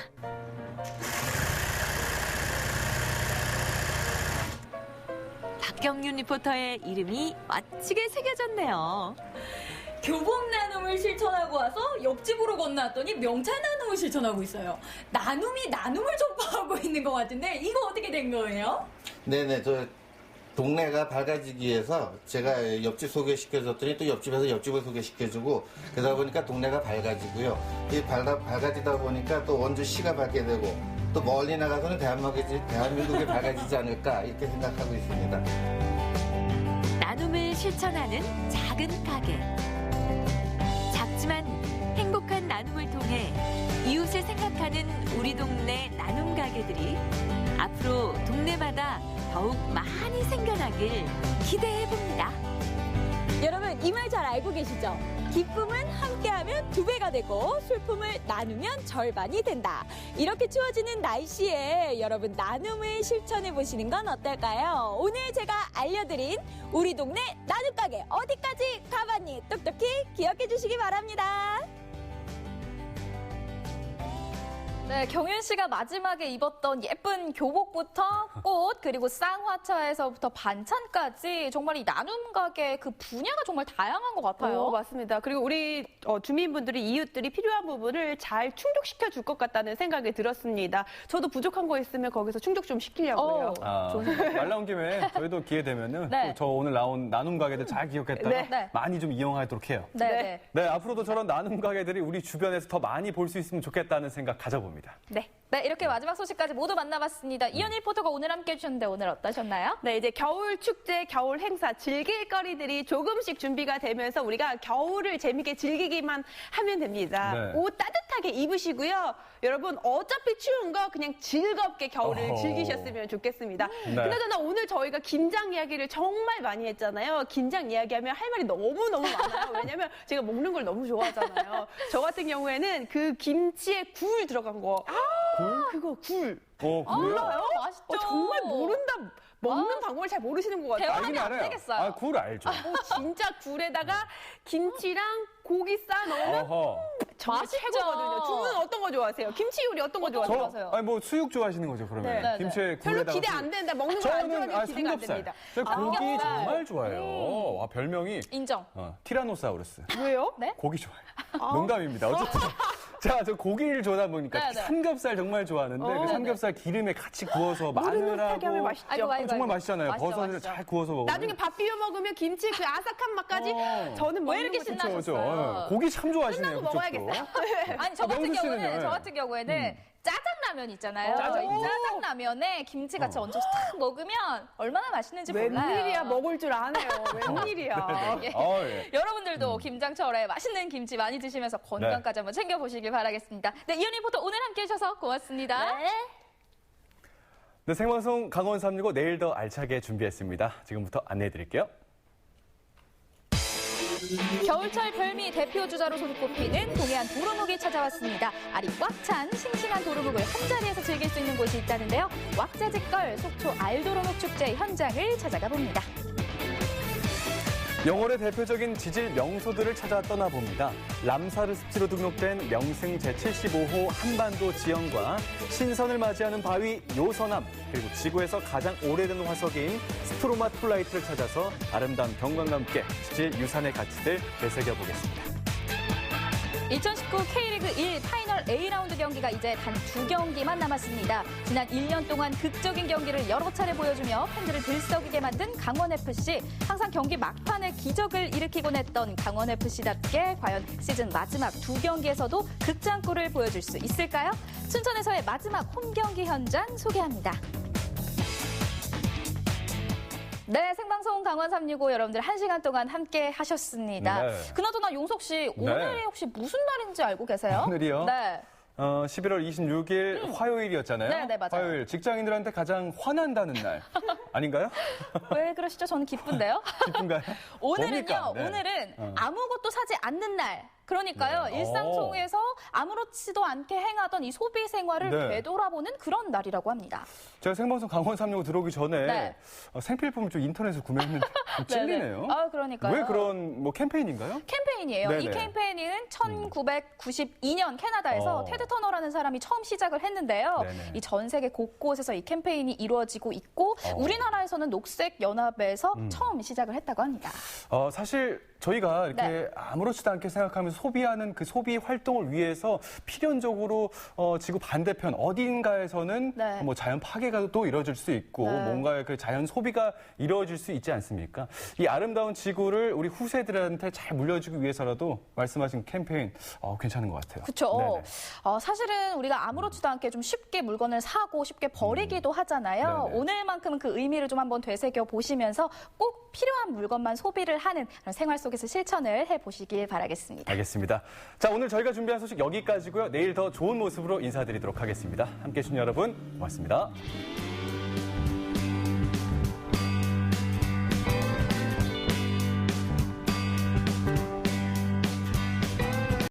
[SPEAKER 8] 박경윤 리포터의 이름이 멋지게 새겨졌네요.
[SPEAKER 7] 교복 나눔을 실천하고 와서 옆집으로 건너왔더니 명찰 나눔을 실천하고 있어요. 나눔이 나눔을 전파하고 있는 것 같은데 이거 어떻게 된 거예요?
[SPEAKER 17] 네네, 저 동네가 밝아지기 위해서 제가 옆집 소개시켜줬더니 또 옆집에서 옆집을 소개시켜주고 그러다 보니까 동네가 밝아지고요. 이 밝아지다 보니까 또 원주시가 밝게 되고 또 멀리 나가서는 대한민국이 밝아지지 않을까 이렇게 생각하고 있습니다.
[SPEAKER 8] 나눔을 실천하는 작은 가게. 작지만 행복한 나눔을 통해 이웃을 생각하는 우리 동네 나눔 가게들이 앞으로 동네마다 더욱 많이 생겨나길 기대해봅니다.
[SPEAKER 7] 여러분 이 말 잘 알고 계시죠? 기쁨은 함께하면 2배가 되고 슬픔을 나누면 절반이 된다. 이렇게 추워지는 날씨에 여러분 나눔을 실천해 보시는 건 어떨까요? 오늘 제가 알려드린 우리 동네 나눔 가게 어디까지 가봤니? 똑똑히 기억해 주시기 바랍니다.
[SPEAKER 3] 네, 경윤 씨가 마지막에 입었던 예쁜 교복부터 꽃 그리고 쌍화차에서부터 반찬까지 정말 이 나눔 가게 그 분야가 정말 다양한 것 같아요.
[SPEAKER 4] 맞습니다. 그리고 우리 주민분들이 이웃들이 필요한 부분을 잘 충족시켜 줄 것 같다는 생각이 들었습니다. 저도 부족한 거 있으면 거기서 충족 좀 시키려고요.
[SPEAKER 2] 말 나온 김에 저희도 기회 되면은
[SPEAKER 3] 네.
[SPEAKER 2] 저 오늘 나온 나눔 가게들 잘 기억했다가
[SPEAKER 3] 네.
[SPEAKER 2] 많이 좀 이용하도록 해요.
[SPEAKER 3] 네.
[SPEAKER 2] 앞으로도 저런 나눔 가게들이 우리 주변에서 더 많이 볼 수 있으면 좋겠다는 생각 가져봅니다.
[SPEAKER 3] 네, 이렇게 마지막 소식까지 모두 만나봤습니다. 이현희 리포터가 오늘 함께 해주셨는데 오늘 어떠셨나요?
[SPEAKER 4] 네, 이제 겨울 축제, 겨울 행사, 즐길 거리들이 조금씩 준비가 되면서 우리가 겨울을 재밌게 즐기기만 하면 됩니다.
[SPEAKER 2] 네.
[SPEAKER 4] 옷 따뜻하게 입으시고요. 여러분 어차피 추운 거 그냥 즐겁게 겨울을 즐기셨으면 좋겠습니다.
[SPEAKER 2] 네.
[SPEAKER 4] 그나저나 오늘 저희가 김장 이야기를 정말 많이 했잖아요. 김장 이야기하면 할 말이 너무너무 많아요. 왜냐면 제가 먹는 걸 너무 좋아하잖아요. 저 같은 경우에는 그 김치에 굴 들어간 거. 그거 굴.
[SPEAKER 2] 그래요?
[SPEAKER 4] 몰라요?
[SPEAKER 3] 맛있죠.
[SPEAKER 4] 정말 모른다. 먹는 방법을 잘 모르시는 것 같아요.
[SPEAKER 3] 대화하면 안 되겠어요.
[SPEAKER 2] 굴 알죠.
[SPEAKER 4] 진짜 굴에다가 김치랑 고기 싸 넣으면 정말
[SPEAKER 3] 맛있죠.
[SPEAKER 4] 최고거든요. 두 분은 어떤 거 좋아하세요? 김치 요리 어떤 거 좋아하세요?
[SPEAKER 2] 뭐 수육 좋아하시는 거죠, 그러면.
[SPEAKER 4] 네.
[SPEAKER 2] 김치에
[SPEAKER 4] 별로
[SPEAKER 2] 굴에다가
[SPEAKER 4] 기대 안 되는데 먹는 거 안 좋아하니까 기대가 안 됩니다.
[SPEAKER 2] 저 고기 정말 좋아해요. 와, 별명이
[SPEAKER 3] 인정.
[SPEAKER 2] 티라노사우루스.
[SPEAKER 4] 왜요?
[SPEAKER 3] 네?
[SPEAKER 2] 고기 좋아해요. 농담입니다. 어쨌든 자, 저 고기를 좋아하다 보니까
[SPEAKER 3] 네.
[SPEAKER 2] 삼겹살 정말 좋아하는데 그 삼겹살 기름에 같이 구워서 마늘하고
[SPEAKER 4] 맛있죠.
[SPEAKER 3] 아이고.
[SPEAKER 2] 정말 맛있잖아요.
[SPEAKER 3] 맛있죠,
[SPEAKER 2] 버섯을
[SPEAKER 3] 맛있죠.
[SPEAKER 2] 잘 구워서 먹으면
[SPEAKER 4] 나중에 밥 비벼 먹으면 김치 그 아삭한 맛까지 저는
[SPEAKER 3] 왜 이렇게
[SPEAKER 4] 먹는 거
[SPEAKER 3] 신나셨어요?
[SPEAKER 2] 고기 참 좋아하시네요.
[SPEAKER 4] 끝나고
[SPEAKER 2] 그쪽도.
[SPEAKER 4] 먹어야겠어요.
[SPEAKER 3] 아니 저 같은
[SPEAKER 2] 명수 씨는요?
[SPEAKER 3] 경우는 저 같은 경우에는 짜장라면 있잖아요. 이 짜장라면에 김치 같이 얹어서 탁 먹으면 얼마나 맛있는지 몰라요.
[SPEAKER 4] 웬일이야 먹을 줄 아네요. 웬일이야.
[SPEAKER 3] 예. 여러분들도 김장철에 맛있는 김치 많이 드시면서 건강까지 한번 챙겨보시길 바라겠습니다. 네, 이현희 리포터 오늘 함께 해주셔서 고맙습니다.
[SPEAKER 2] 네, 생방송 강원 365 내일 더 알차게 준비했습니다. 지금부터 안내해드릴게요.
[SPEAKER 3] 겨울철 별미 대표 주자로 손꼽히는 동해안 도루묵이 찾아왔습니다. 알이 꽉 찬 싱싱한 도루묵을 한자리에서 즐길 수 있는 곳이 있다는데요. 왁자지껄 속초 알도루묵 축제 현장을 찾아가 봅니다.
[SPEAKER 2] 영월의 대표적인 지질 명소들을 찾아 떠나봅니다. 람사르 습지로 등록된 명승 제75호 한반도 지형과 신선을 맞이하는 바위 요서남, 그리고 지구에서 가장 오래된 화석인 스트로마톨라이트를 찾아서 아름다운 경관과 함께 지질 유산의 가치를 되새겨보겠습니다.
[SPEAKER 3] 2019 K리그 1 파이널 A라운드 경기가 이제 단 2경기만 남았습니다. 지난 1년 동안 극적인 경기를 여러 차례 보여주며 팬들을 들썩이게 만든 강원FC. 항상 경기 막판에 기적을 일으키곤 했던 강원FC답게 과연 시즌 마지막 2경기에서도 극장골을 보여줄 수 있을까요? 춘천에서의 마지막 홈경기 현장 소개합니다. 네, 생방송 강원 365 여러분들 1시간 동안 함께 하셨습니다.
[SPEAKER 2] 네.
[SPEAKER 3] 그나저나 용석 씨, 오늘이 혹시 무슨 날인지 알고 계세요?
[SPEAKER 2] 오늘이요?
[SPEAKER 3] 네.
[SPEAKER 2] 11월 26일 화요일이었잖아요.
[SPEAKER 3] 네, 맞아요.
[SPEAKER 2] 화요일, 직장인들한테 가장 화난다는 날. 아닌가요?
[SPEAKER 3] 왜 그러시죠? 저는 기쁜데요.
[SPEAKER 2] 기쁜가요?
[SPEAKER 3] 오늘은요,
[SPEAKER 2] 뭡니까? 네.
[SPEAKER 3] 오늘은 아무것도 사지 않는 날. 그러니까요,
[SPEAKER 2] 네.
[SPEAKER 3] 일상 속에서 아무렇지도 않게 행하던 이 소비 생활을
[SPEAKER 2] 네.
[SPEAKER 3] 되돌아보는 그런 날이라고 합니다.
[SPEAKER 2] 제가 생방송 강원 365 들어오기 전에
[SPEAKER 3] 네.
[SPEAKER 2] 생필품을 좀 인터넷에서 구매했는데 좀 찔리네요.
[SPEAKER 3] 네네. 아, 그러니까요.
[SPEAKER 2] 왜 그런 뭐 캠페인인가요?
[SPEAKER 3] 캠페인이에요.
[SPEAKER 2] 네네.
[SPEAKER 3] 이 캠페인은 1992년 캐나다에서 테드 터너라는 사람이 처음 시작을 했는데요.
[SPEAKER 2] 네네.
[SPEAKER 3] 이 전 세계 곳곳에서 이 캠페인이 이루어지고 있고 우리나라에서는 녹색연합에서 처음 시작을 했다고 합니다.
[SPEAKER 2] 사실 저희가 이렇게
[SPEAKER 3] 네.
[SPEAKER 2] 아무렇지도 않게 생각하면서 소비하는 그 소비 활동을 위해서 필연적으로 지구 반대편 어딘가에서는
[SPEAKER 3] 네.
[SPEAKER 2] 뭐 자연 파괴가 또 이루어질 수 있고
[SPEAKER 3] 네.
[SPEAKER 2] 뭔가 그 자연 소비가 이루어질 수 있지 않습니까? 이 아름다운 지구를 우리 후세들한테 잘 물려주기 위해서라도 말씀하신 캠페인 괜찮은 것 같아요.
[SPEAKER 3] 그렇죠. 사실은 우리가 아무렇지도 않게 좀 쉽게 물건을 사고 쉽게 버리기도 하잖아요.
[SPEAKER 2] 네네.
[SPEAKER 3] 오늘만큼은 그 의미를 좀 한번 되새겨 보시면서 꼭 필요한 물건만 소비를 하는 그런 생활 속에서 실천을 해보시길 바라겠습니다.
[SPEAKER 2] 알겠습니다. 자, 오늘 저희가 준비한 소식 여기까지고요. 내일 더 좋은 모습으로 인사드리도록 하겠습니다. 함께해 주신 여러분 고맙습니다.